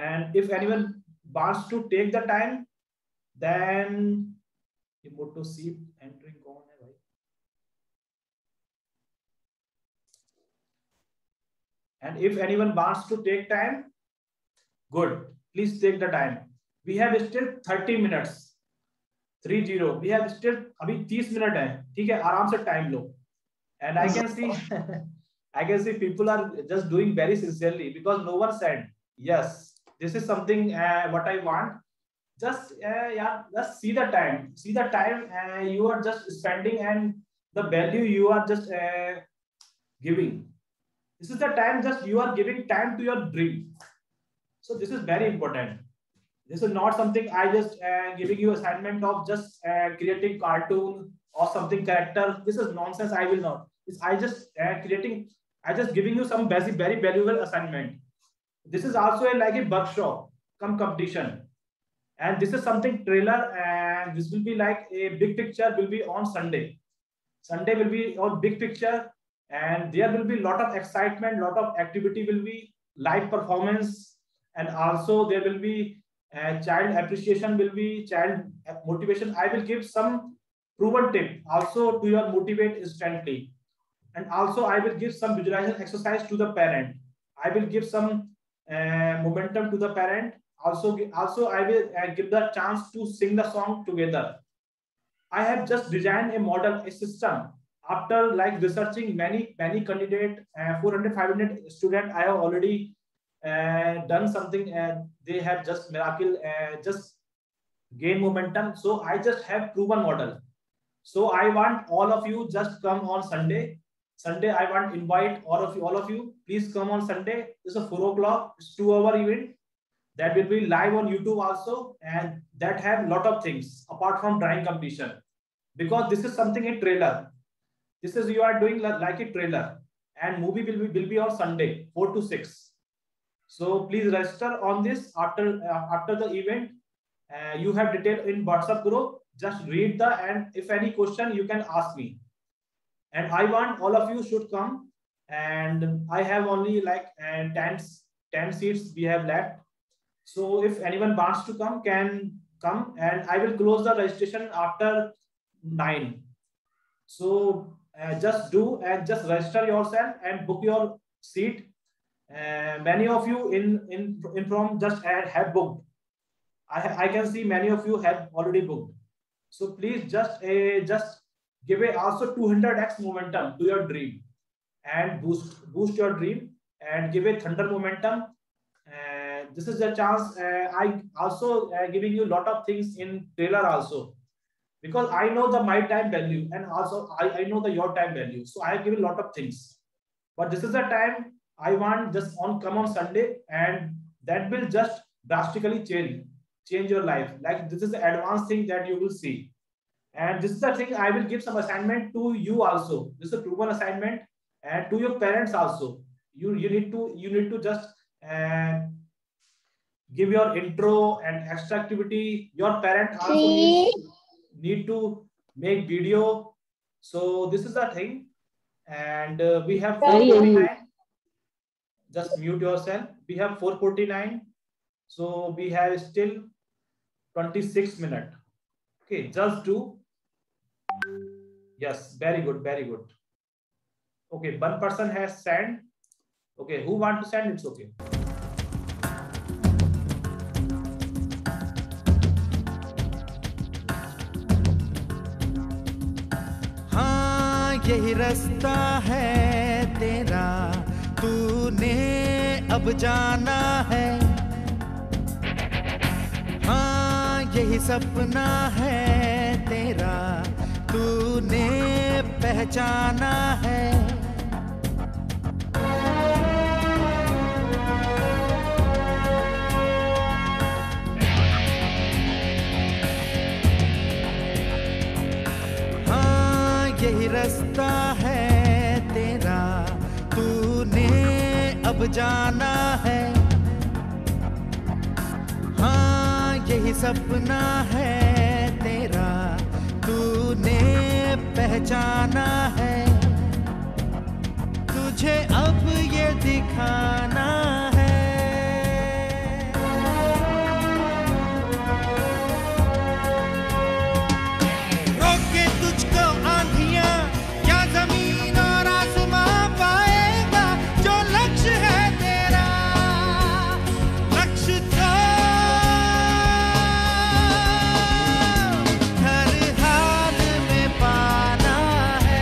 And if anyone wants to take the time, then ये मोटो seat entering कौन है भाई? And if anyone wants to take time, good. Please take the time. We have still 30 minutes. 30. We have still अभी 30 minute है. ठीक है, आराम से time low. And I can see people are just doing very sincerely because no one said yes. This is something what I want. Just just see the time. See the time you are just spending and the value you are just giving. This is the time just you are giving time to your dream. So this is very important. This is not something I just giving you assignment of just creating cartoon or something character. This is nonsense. I will not. I just giving you some basic, very valuable assignment. This is also like a workshop, come competition. And this is something trailer, and this will be like a big picture will be on Sunday. Sunday will be on big picture, and there will be lot of excitement, lot of activity will be, live performance, and also there will be child appreciation will be, child motivation. I will give some proven tip also to your motivate instantly. And also I will give some visualization exercise to the parent. I will give some momentum to the parent. Also I will give the chance to sing the song together. I have just designed a model, a system. After like researching many candidate, 400, 500 students, I have already done something, and they have just miracle, just gain momentum. So I just have proven model. So I want all of you just come on Sunday. Sunday, I want invite all of you. Please come on Sunday. It's a 4 o'clock. It's 2-hour event that will be live on YouTube also, and that have lot of things apart from drawing competition. Because this is something a trailer. This is you are doing like a trailer, and movie will be on Sunday 4 to 6. So please register on this after the event. You have detail in WhatsApp group. Just read and if any question you can ask me. And I want all of you should come. And I have only like 10 seats we have left. So if anyone wants to come, can come, and I will close the registration after 9. So just do and just register yourself and book your seat. Many of you in from just have booked. I can see many of you have already booked. So please just give also 200x momentum to your dream and boost your dream and give a thunder momentum. This is a chance. I also giving you a lot of things in trailer also, because I know my time value, and also I know your time value. So I give a lot of things, but this is the time I want just come on Sunday, and that will just drastically change your life. Like this is the advanced thing that you will see. And this is the thing I will give some assignment to you also. This is a proven assignment, and to your parents also. You need to just give your intro and extra activity. Your parent also need to make video. So this is the thing. And we have 449. Just mute yourself. We have 449. So we have still 26 minutes. Okay, just do. Yes, very good, very good. Okay, one person has sent. Okay, who want to send? It's okay. यही रास्ता है तेरा, तूने अब जाना है। हाँ यही सपना है तेरा, तूने पहचाना है। हाँ यही रास्ता है तेरा, तूने अब जाना है। हाँ यही सपना है तेरा, तूने पहचाना है। तुझे अब ये दिखाना है। रोके तुझको आंधियां या जमीन और आसमां पाएगा, जो लक्ष्य है तेरा लक्ष्य तो हर हाल में पाना है।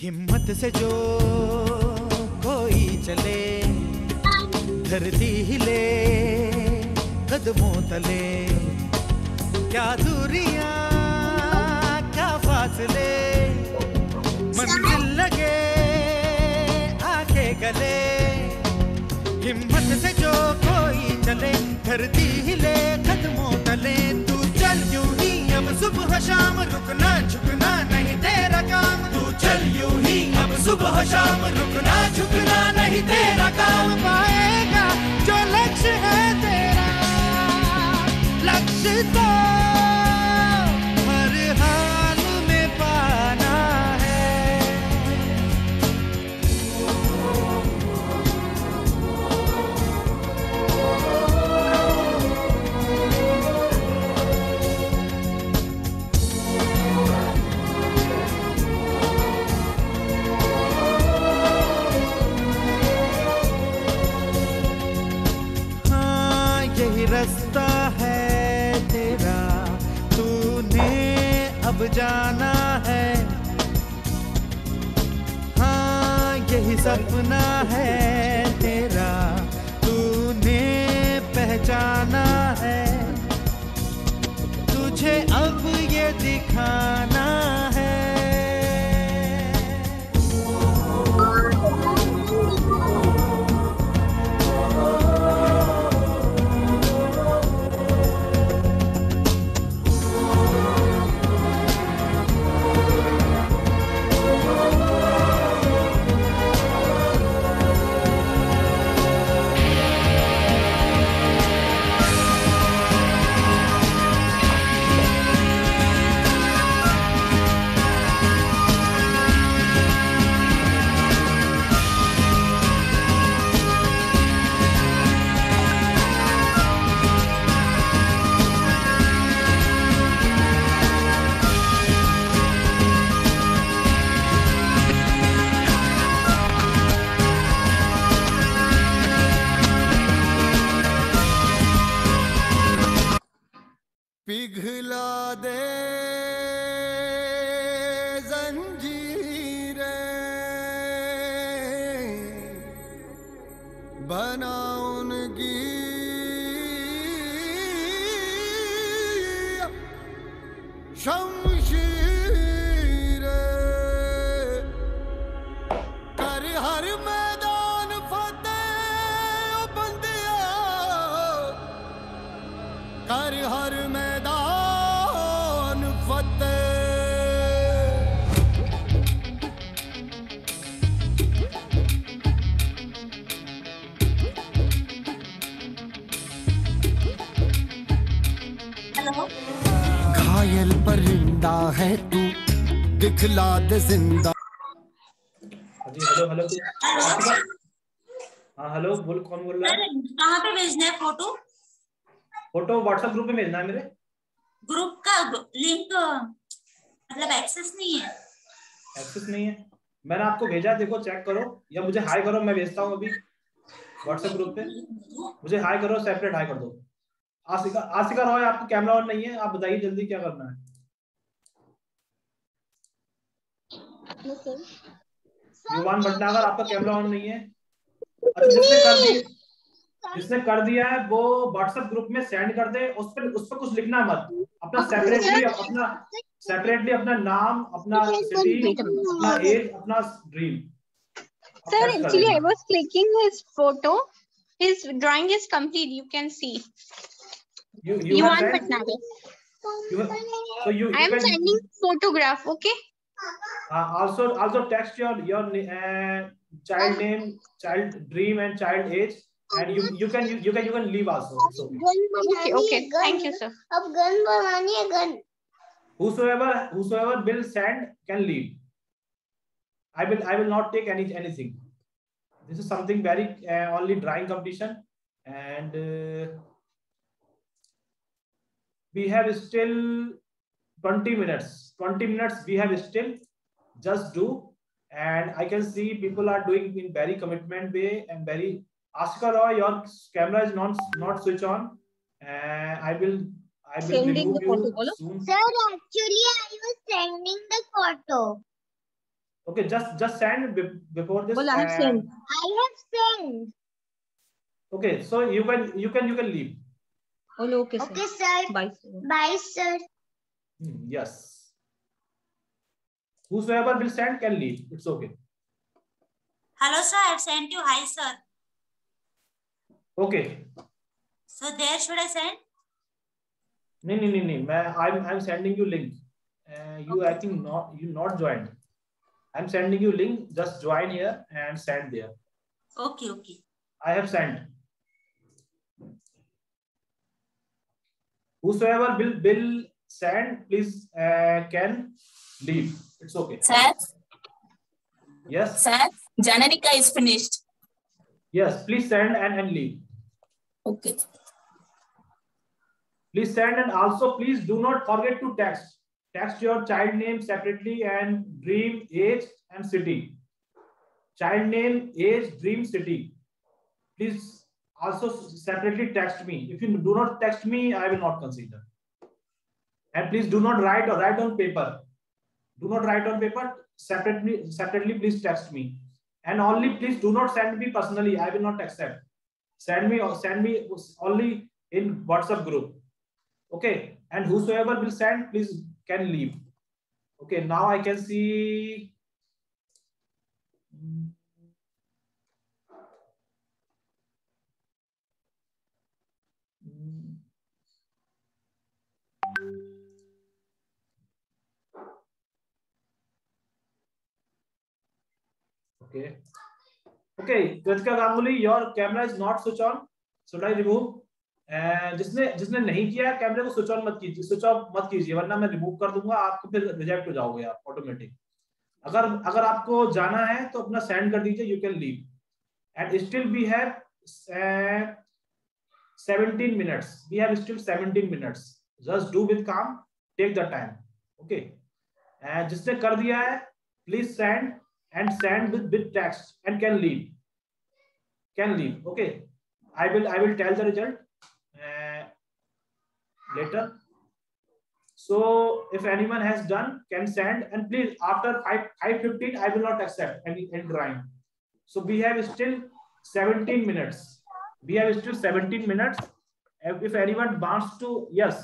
हिम्मत से जो कोई चले, धरती हिले कदमों तले। क्या दूरियां क्या फासले, मंजिल लगे आके गले। हिम्मत से जो कोई चले, धरती हिले कदमों तले। तू चल यूं ही अब सुबह शाम, रुकना झुकना नहीं तेरा काम। तू चल यूं ही अब सुबह शाम, रुकना झुकना नहीं तेरा काम। पाएगा जो लक्ष्य है तेरा लक्ष्य तो हर हाल में पाना है। हाँ यही रास्ता है तेरा, तूने अब जाना है। हाँ यही सपना है तेरा, तूने पहचाना है। तुझे अब ये दिखाना है। पिघला दे जंजीरें, बना उनकी शमशीरें। कर हर मैदान फतेह ओ बंदिया, कर हर मैदान फतेह। घायल परिंदा है तू, दिखला दे जिंदा। Hello hello. हाँ हेलो, बोल, कौन बोल रहा है? कहाँ पे भेजना है फोटो? फोटो व्हाट्सएप ग्रुप में भेजना है मेरे। ग्रुप का लिंक मतलब एक्सेस नहीं है। एक्सेस नहीं है, मैंने आपको भेजा, देखो चेक करो, या मुझे हाई करो, मैं भेजता हूँ अभी व्हाट्सएप ग्रुप पे। मुझे हाई करो, सेपरेट हाई कर दो। आशिका रॉय, आपका कैमरा ऑन नहीं है, आप बताइए जल्दी क्या करना है। युवान भटनागर, आपका कैमरा ऑन नहीं है। अच्छा, जिसने कर दिया है वो व्हाट्सएप ग्रुप में सेंड कर दे। उस पर कुछ लिखना मत, अपना सेपरेटली अपना नाम, अपना सिटी, अपना एज, अपना dream. Sir, actually I was clicking his photo. His drawing is complete. You can see. You want have Patnagar. So you I am can, sending photograph. Okay. also text your child name, child dream, and child age, and you can leave also. It's okay. Okay. Thank you, sir. अब gun बनानी है, gun. Whosoever will send can leave. I will not take anything. This is something very only drawing competition, and we have still 20 minutes. 20 minutes we have still. Just do, and I can see people are doing in very commitment way and very. Ashika Roy, your camera is not switch on. I will Sending remove you soon. Sir, actually I was sending the photo. Okay, just send before this. I have sent. Okay, so you can leave. Oh, okay, sir. Okay, sir. Bye, sir. Bye, sir. Yes. Whosoever will send can leave. It's okay. Hello, sir. I have sent you. Hi, sir. Okay. So there should I send? No. I'm sending you link. You I think not joined. I'm sending you link. Just join here and send there. Okay. I have sent. Whosoever will send, please can leave. It's okay. Sir? Yes. Sir, Jananika is finished. Yes, please send and leave. Okay. Please send, and also please do not forget to text. Text your child name separately and dream, age, and city. Child name, age, dream, city. Please also separately text me. If you do not text me, I will not consider. And please do not write on paper. Do not write on paper. Separately, please text me. And only please do not send me personally. I will not accept. Send me only in WhatsApp group. Okay. And whosoever will send, please can leave. Okay. Now I can see. Okay, Kritika Ganguly, your camera is not switch on. Should I remove? जिसने नहीं किया है, कैमरे को switch on मत कीजिए, switch off मत कीजिए, वरना मैं रिमूव कर दूंगा, आपको फिर रिजेक्ट हो जाओगे आप ऑटोमेटिक। अगर आपको जाना है तो अपना सेंड कर दीजिए, you can leave. And still we have 17 minutes. We have still 17 minutes. Just do with calm. Take the time. Okay. And जिसने कर दिया है, please send and send with text and can leave. Can leave. Okay. I will tell the result later. So if anyone has done, can send, and please after 5:15 I will not accept any drawing. So we have still 17 minutes. We have still 17 minutes. If anyone wants to, yes,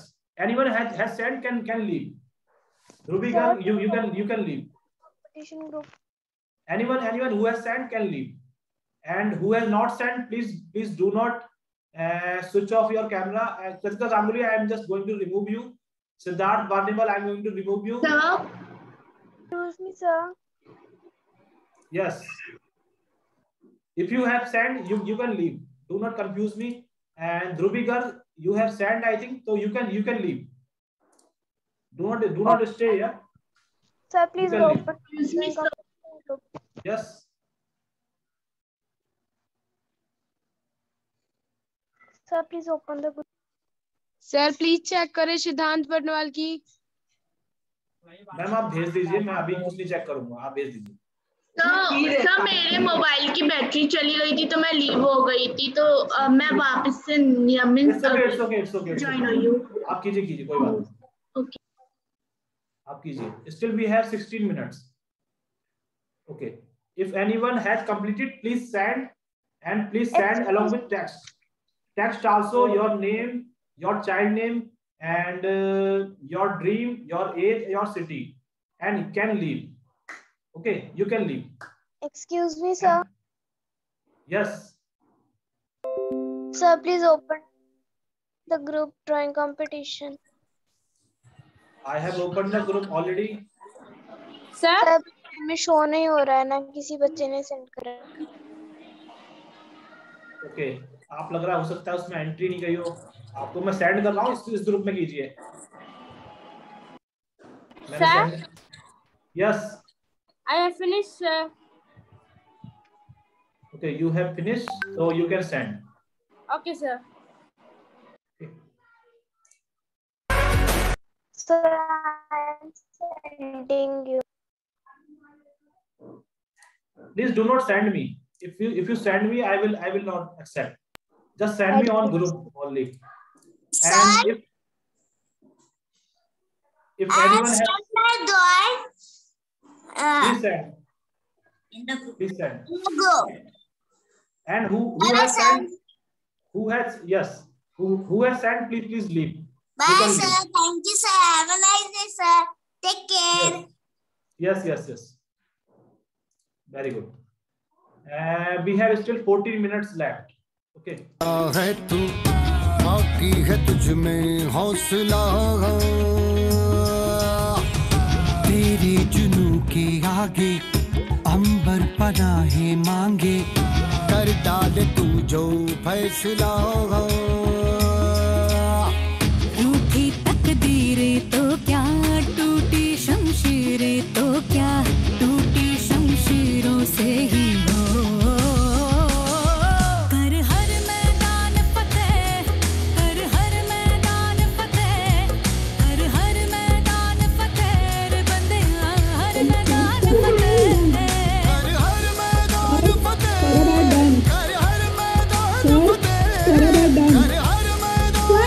anyone has sent can leave. Ruby, you can leave. Competition group. Anyone who has sent can leave, and who has not sent, please do not switch off your camera. Kritika Ganguly, I am just going to remove you. Siddharth Barnival, I am going to remove you. Excuse me, sir. Yes. If you have sent, you can leave. Do not confuse me. And Dhruvi girl, you have sent, I think, so you can leave. Do not stay here. Sir, please go for. Yes. Sir, please open the group. Sir please check करें सिद्धांत बर्नवाल की। Ma'am आप भेज दीजिए, मैं अभी कुछ नहीं check करूंगा, आप भेज दीजिए। सर मेरे मोबाइल की बैटरी चली गई थी तो मैं लीव हो गई थी, तो मैं वापस से नियमित ज्वाइन हुई हूँ। आप कीजिए कोई बात नहीं। ओके आप कीजिए। Still we have 16 minutes. Okay, if anyone has completed please send, and please send along with text also your name, your child name, and your dream, your age, your city, and you can leave. Okay, you can leave. Excuse me, sir. Yes. Sir, please open the group drawing competition. I have opened the group already. Sir, में show नहीं हो रहा है ना, किसी बच्चे ने send करा। ओके, आप लग रहा हो सकता है उसमें एंट्री नहीं गई हो। आपको मैं सेंड कर रहा हूँ, इस ग्रुप में कीजिए। Sir, yes, I have finished, sir. Okay, you have finished, so you can send. Okay, sir. Sir, I am sending you. Please do not send me. If you send me, I will not accept. Just send me on group only. And if anyone has, please send. Please send. And who has sent? Who has sent? Please leave. Bye, sir. Thank you, sir. Have a nice day, sir. Take care. Yes. Very good. We have still 14 minutes left. Okay. है तू, बाकी है तुझ में हौसला, तेरे जुनू के आगे अंबर पनाहे मांगे, कर डाले तू जो फैसला। रूठी तकदीरें तो क्या, टूटी शमशीरें तो क्या, टूटी शमशीरों से ही हो, कर हर मैदान फतेह, कर हर मैदान फतेह, कर हर मैदान फतेह, रे बंदे हर मैदान फतेह, कर हर मैदान फतेह, कर हर मैदान फतेह, कर हर मैदान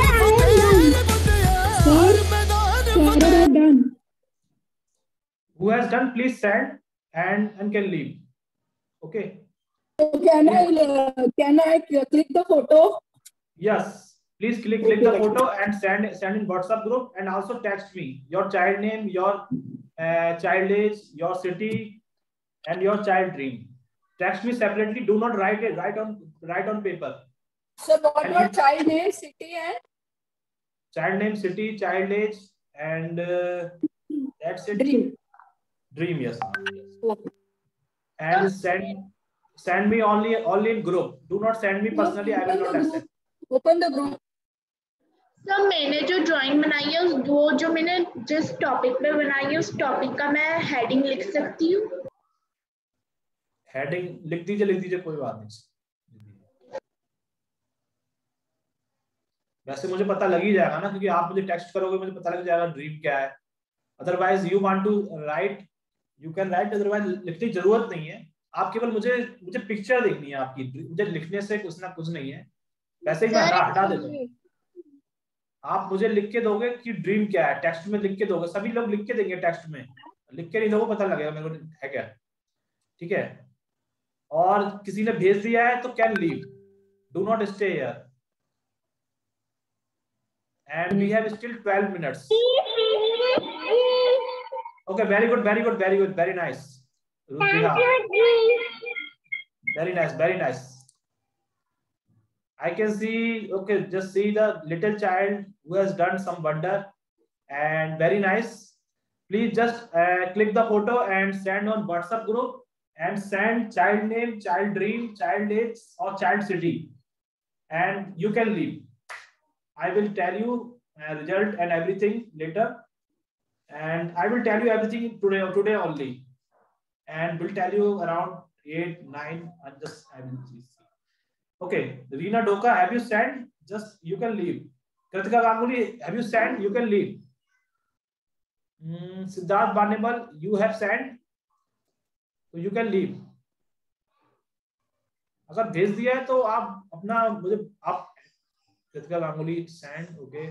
फतेह। Who has done, please send and can leave. Okay. Can I click the photo? Yes. Please click the photo and send in WhatsApp group, and also text me your child name, your child age, your city, and your child dream. Text me separately. Do not write it. Write on paper. So what your child name, city, and child name, city, child age, and that's it. Dream, yes. And send me only in group. Do not send me personally. I will not accept. Open the group. Sir मैंने जो drawing बनाई है, वो जो मैंने जिस topic पे बनाई है, उस टॉपिक का मैं हेडिंग लिख सकती हूँ? हेडिंग लिख दीजिए, कोई बात नहीं। वैसे मुझे पता लग ही जाएगा ना, क्योंकि आप मुझे टेक्स्ट करोगे, मुझे पता लग जाएगा ड्रीम क्या है। Otherwise you want to write, you can write, otherwise लिखने की जरूरत नहीं है। आप केवल मुझे पिक्चर देखनी है आपकी, मुझे लिखने से कुछ ना कुछ नहीं है। वैसे ही मैं हटा देता हूँ। आप मुझे लिख के दोगे कि ड्रीम क्या है, टेक्स्ट में लिख के दोगे। सभी लोग लिख के देंगे टेक्स्ट में, लिख के नहीं दोगे पता लगेगा मेरे को है क्या। ठीक है, और किसी ने भेज दिया है तो can leave, do not stay here, and we have still 12 minutes. Okay, very good, very nice. Rudriha. Very nice. I can see, okay, just see the little child who has done some wonder, and very nice. Please just click the photo and send on WhatsApp group, and send child name, child dream, child age, or child city, and you can leave. I will tell you result and everything later, and I will tell you everything today only, and will tell you around 8, 9, and just I will see. Okay, Reena Doka, have you sent? just you can leave. Kritika Ganguly, have you sent? You can leave. Siddharth Barnable, you have sent, so you can leave. अगर भेज दिया है तो आप अपना मुझे आप Kritika Ganguly send okay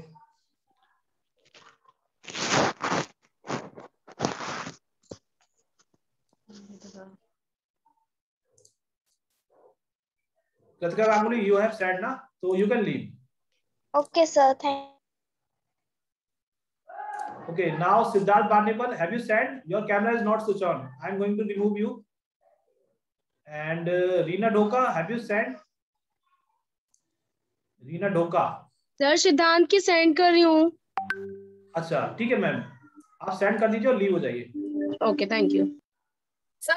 Kritika Ganguly you have said ना so you can leave. Okay sir, thank. Okay, now Siddharth Barnable, have you said? Your camera is not switched on. I am going to remove you. And Reena Dhoka, have you sent? Reena Dhoka. Sir सिद्धांत की send कर रही हूँ. अच्छा ठीक है ma'am, आप send कर दीजिए और लीव हो जाइए. Okay, thank you.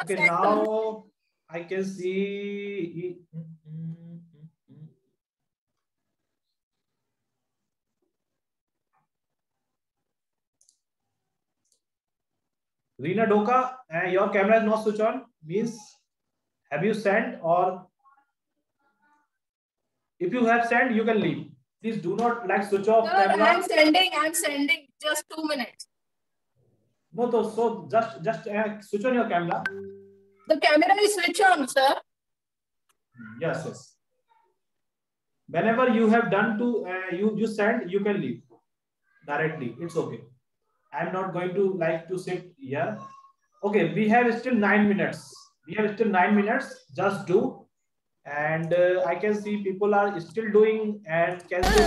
Okay, now I can see. Reena Dhoka, your camera is not switched on. Means have you sent, or if you have sent, you can leave. Please do not like switch off camera. I'm sending. Just 2 minutes. No, so just switch on your camera. The camera is switched on, sir. Yes. Whenever you have done to you send, you can leave directly. It's okay. I'm not going to like to sit here. Okay, we have still 9 minutes. Just do. And I can see people are still doing and can see.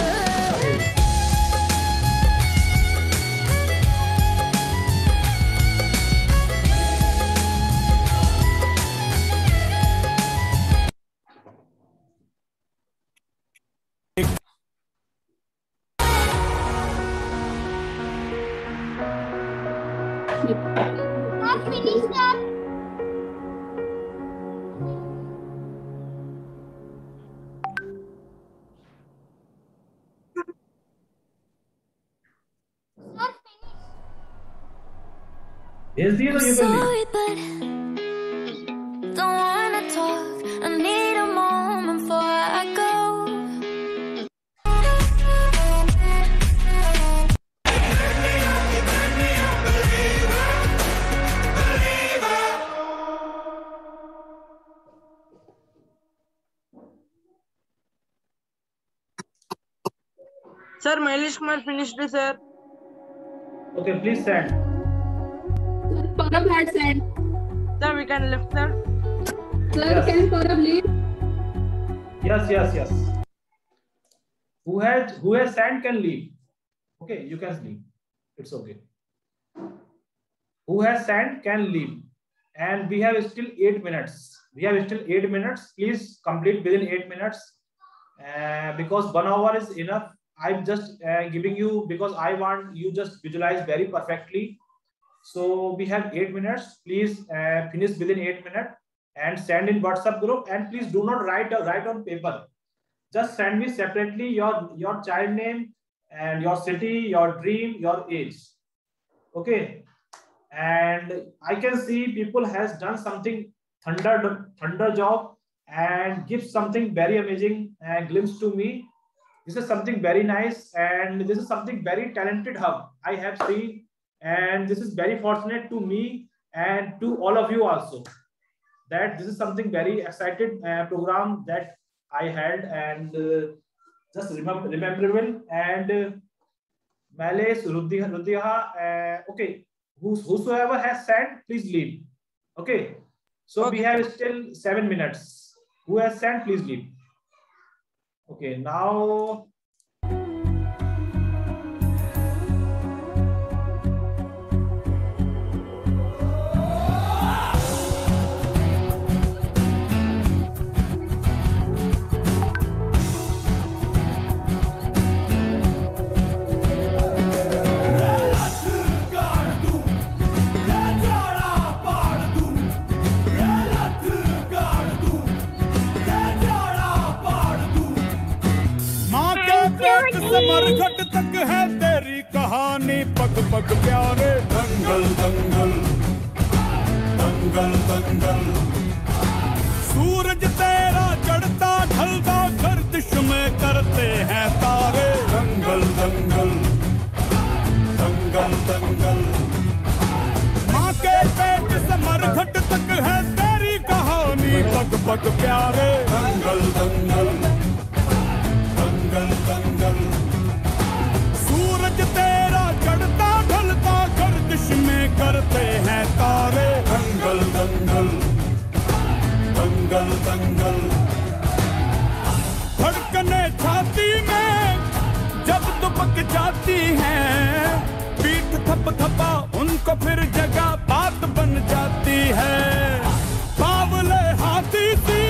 Sorry, but don't wanna talk. I need a moment before I go. Sir, Mailesh Kumar finished, sir. Okay, please send. Saurabh had sent. Sir, we can lift, sir. Sir, Yes. can Saurabh leave? Yes. Who has sent can leave. Okay, you can leave. It's okay. Who has sent can leave. And we have still 8 minutes. Please complete within 8 minutes. Because 1 hour is enough. I'm just giving you because I want you just visualize very perfectly. So we have 8 minutes. Please finish within 8 minutes and send in WhatsApp group. And please do not write on paper. Just send me separately your child name and your city, your dream, your age. Okay. And I can see people has done something thunder job and give something very amazing glimpse to me. This is something very nice and this is something very talented hub I have seen, and this is very fortunate to me and to all of you also that this is something very excited program that I had and just rememberable and Malice Rudiha. Okay, whosoever has sent, please leave. Okay, so we have still 7 minutes. Who has sent, please leave. Okay, now मरघट तक है तेरी कहानी, पग पग प्यारे दंगल दंगल दंगल दंगल। सूरज तेरा चढ़ता ढलता गर्दिश में करते हैं तारे। दंगल दंगल दंगल दंगल, माँ के पेट से मरघट तक है तेरी कहानी पग पग प्यारे। दंगल दंगल दंगल दंगल, सूरज तेरा चढ़ता ढलता गर्दिश में करते हैं तारे। दंगल दंगल दंगल दंगल, धड़कने छाती में जब दुबक जाती हैं, पीठ थप थपा उनको फिर जगह बात बन जाती है। बावले हाथी सी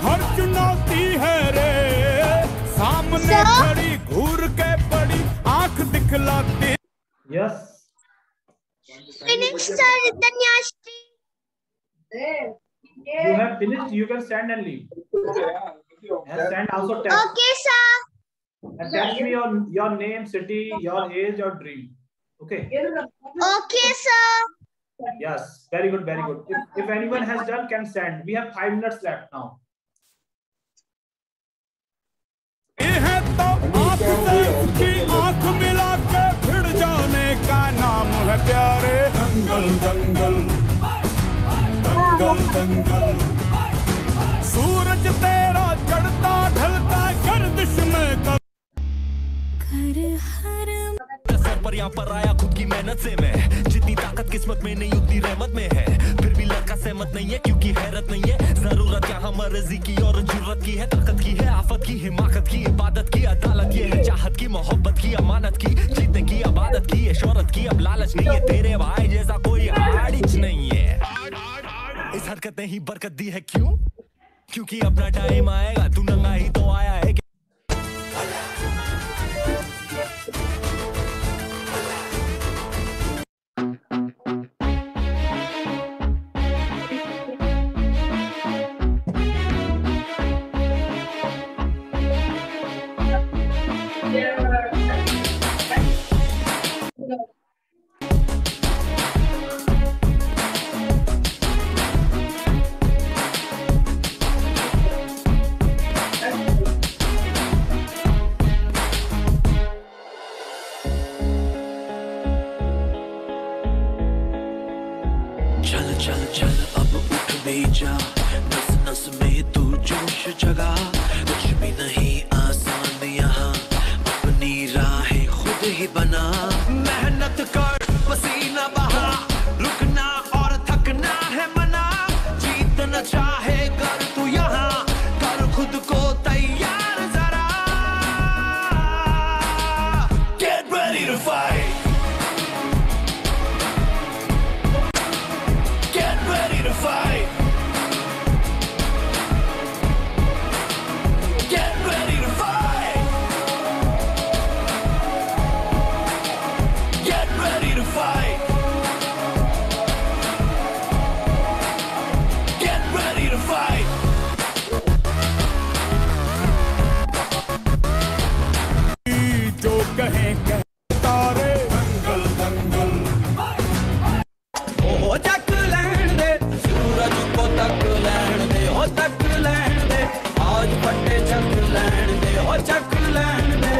हर चुनौती है रे, सामने खड़ी घूर के बड़ी आंख दिखलाती। Yes Finished, sir. Danyashri. You have finished. You can stand and leave. And stand also text. Okay, sir. And text me your name, city, your age, your dream. Okay. Okay, sir. Yes. Very good. Very good. If anyone has done, can stand. We have 5 minutes left now. है तो आपसे उसकी आंख मिला के भिड़ जाने का नाम है प्यारे। दंगल दंगल दंगल दंगल, सूरज तेरा चढ़ता ढलता गर्दिश में कर सर पर यहाँ पर आया खुद की मेहनत से मैं, जितनी ताकत किस्मत में नहीं उतनी रहमत में है। फिर भी लड़का सहमत नहीं है क्योंकि हैरत नहीं है। जरूरत यहाँ मर्जी की और जरूरत की है, ताकत की है, आफत की, हिमाकत की, इबादत की, अदालत की है, चाहत की, मोहब्बत की, अमानत की, जीतने की, आबादत की है, शोहरत की। अब लालच नहीं है, तेरे भाई जैसा कोई आड़िच नहीं है। इस हरकत ने ही बरकत दी है, क्यों? क्योंकि अपना टाइम आएगा, तू नंगा ही तो आया है। चल चल चल अब उठ भी जा, नस नस में तू जोश जगा। कुछ भी नहीं आसान यहाँ, अपनी राहें खुद ही बना। मेहनत कर, पसीना बहा, रुकना और थकना है मना। जीतना चाहे कर तू यहाँ, कर खुद को तैयार जरा। Get ready to fight. Ready to fight. Get ready to fight. Get ready to fight. Get ready to fight. जो कहें तारे। दंगल दंगल ओ चक लैंड दे, सूरज को तक लैंड दे, हो तक लैंड दे। आज फटे चक लैंड दे, हो चक land they.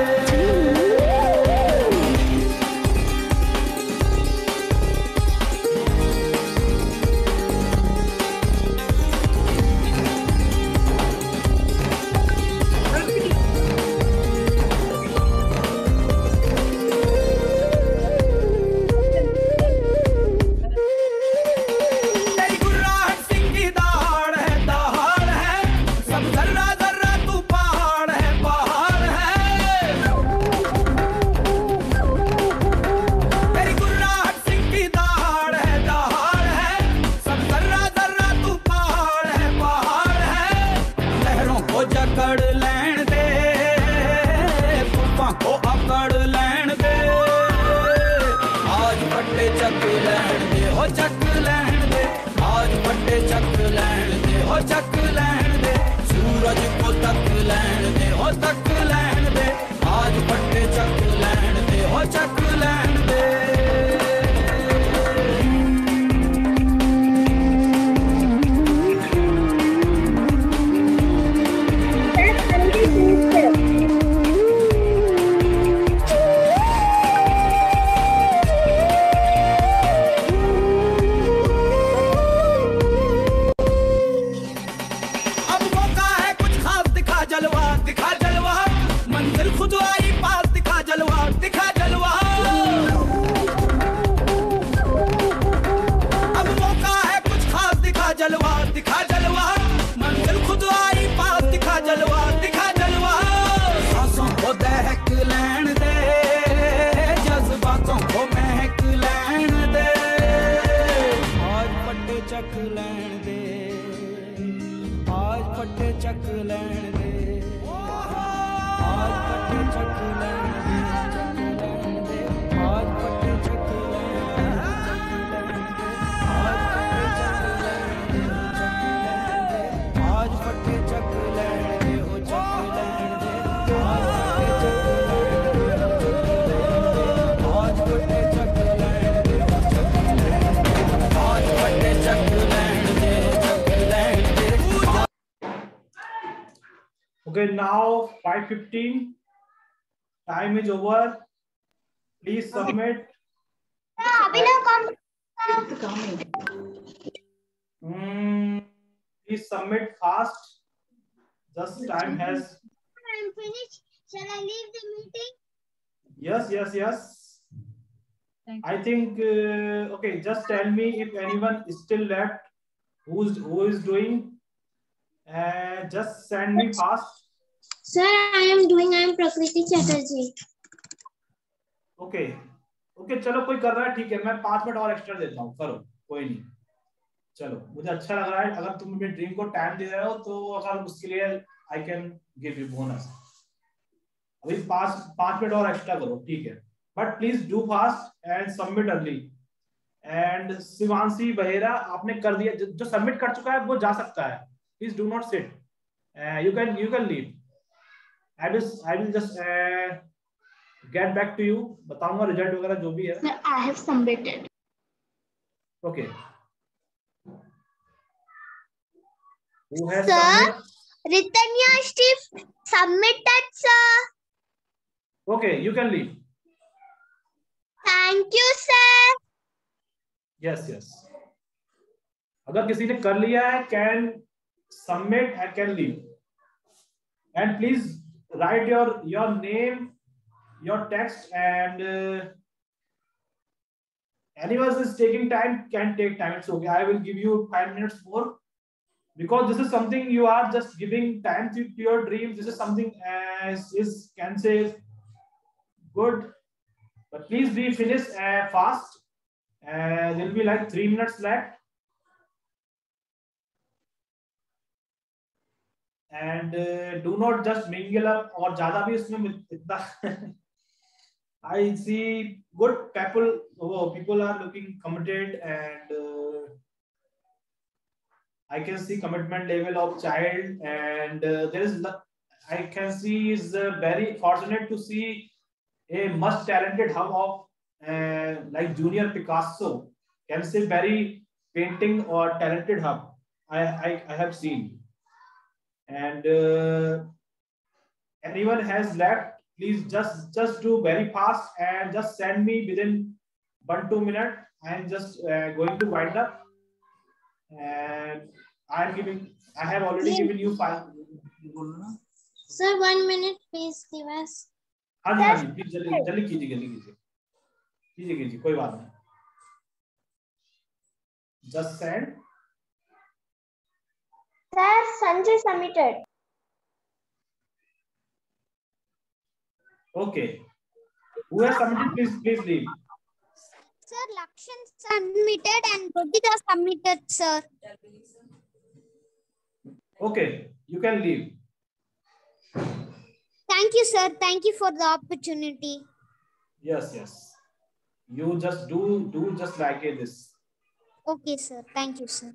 Okay, now 5:15. Time is over. Please submit. Please submit fast. Just time has. I'm finished. Shall I leave the meeting? Yes. I think okay. Just tell me if anyone is still left. Who is doing? Just send me fast. Sir, I am doing. I am Prakriti Chatterjee. Okay. चलो कोई कर रहा है ठीक है, मैं 5 minute और extra देता हूँ, करो कोई नहीं। चलो मुझे अच्छा लग रहा है, अगर तुम अपने ड्रीम को टाइम दे रहे हो तो अगर उसके लिए I can give you bonus. अभी 5 मिनट और एक्स्ट्रा करो ठीक है, but please do fast and submit early. And Shivanshi Bahera आपने कर दिया, जो सबमिट कर चुका है वो जा सकता है। Please do not sit, you can leave. I will just get back to you, बताऊंगा रिजल्ट वगैरह जो भी है। Sir, I have submitted. Okay Who has Sir, submit? Ritanya Steve submitted, sir. Okay, you can leave. Thank you, sir. Yes. अगर किसी ने कर लिया है, can submit and can leave. And please write your name, your text, and anyone is taking time can take time. It's okay. I will give you 5 minutes more. Because this is something you are just giving time to your dreams. This is something can say good, but please be finished fast. There will be like 3 minutes left, and do not just mingle up और ज़्यादा भी इसमें इतना I see good people. People are looking committed and. I can see commitment level of child, and there is I can see is very fortunate to see a much talented hub of like Junior Picasso. Can say very painting or talented hub. I have seen, and anyone has left, please just do very fast and just send me within 1-2 minutes. I am just going to wind up. And I have already given you 5. Sir, 1 minute, please give us. हाँ जी please जल्दी कीजिए कोई बात नहीं। Just send. Sir, Sanjay submitted. Okay. Who has submitted? Please leave. Sir, Lakshan submitted and Bodhika submitted, sir. Okay, you can leave. Thank you, sir. Thank you for the opportunity. Yes. You just do just like this. Okay, sir. Thank you, sir.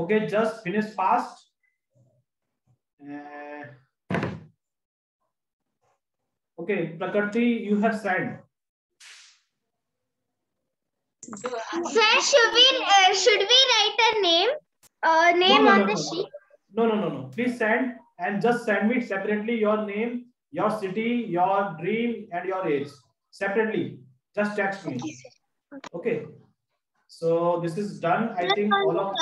Okay, just finish fast. Okay, Prakriti, you have sent. Sir, should we write a name? Name on the sheet? No. Please send and just send me separately your name, your city, your dream, and your age separately. Just text me. Okay. So this is done. I think all of.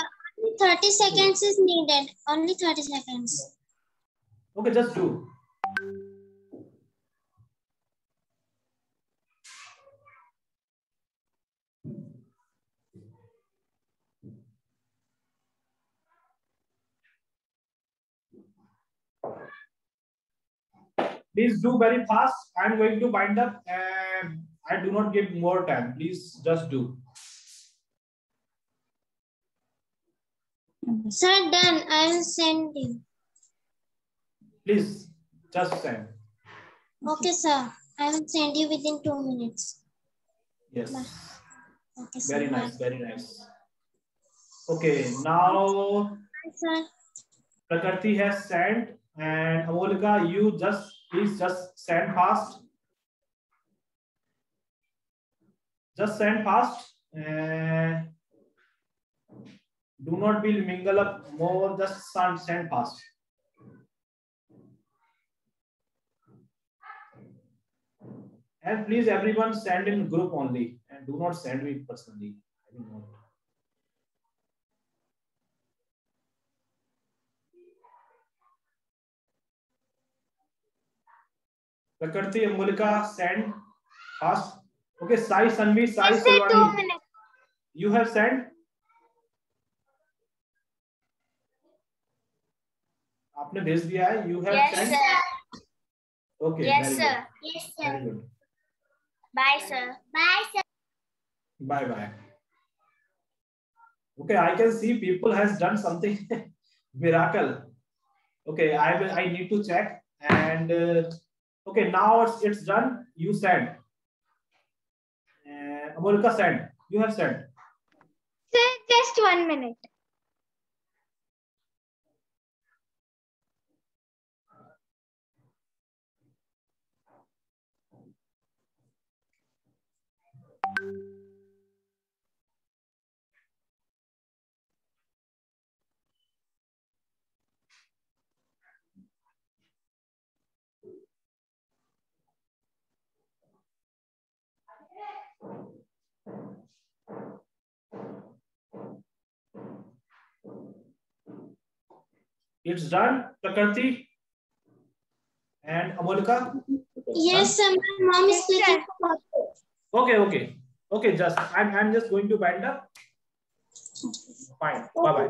30 seconds is needed. Only 30 seconds. Okay, just do. Please do very fast. I'm going to wind up. I do not give more time. Please just do. Sir, done. I will send you. Please just send. Okay, sir. I will send you within 2 minutes. Yes. Okay, sir. Very nice. Very nice. Okay. Now, Prakriti has sent, and Amolika, you please just send fast. Just send fast. Do not be mingle up more. Just send fast. And please, everyone send in group only, and do not send me personally. I don't want. Prakriti, Amolika, send fast. Okay, Sai Sanvi, Sai Silvani. You have sent? आपने भेज दिया है? You have Yes, sent? sir. Okay. Yes, very sir. good. Yes, sir. Very good. Bye, sir. Bye, sir. Bye bye. Okay, I can see people has done something miracle. Okay, I need to check, and okay, now it's done. You send. Amolika, send. You have sent. Sir, just 1 minute. It's done, Prakriti and Amolika. Yes, sir. My mom is taking Okay. Okay, just I'm just going to wind up. Fine. Bye bye.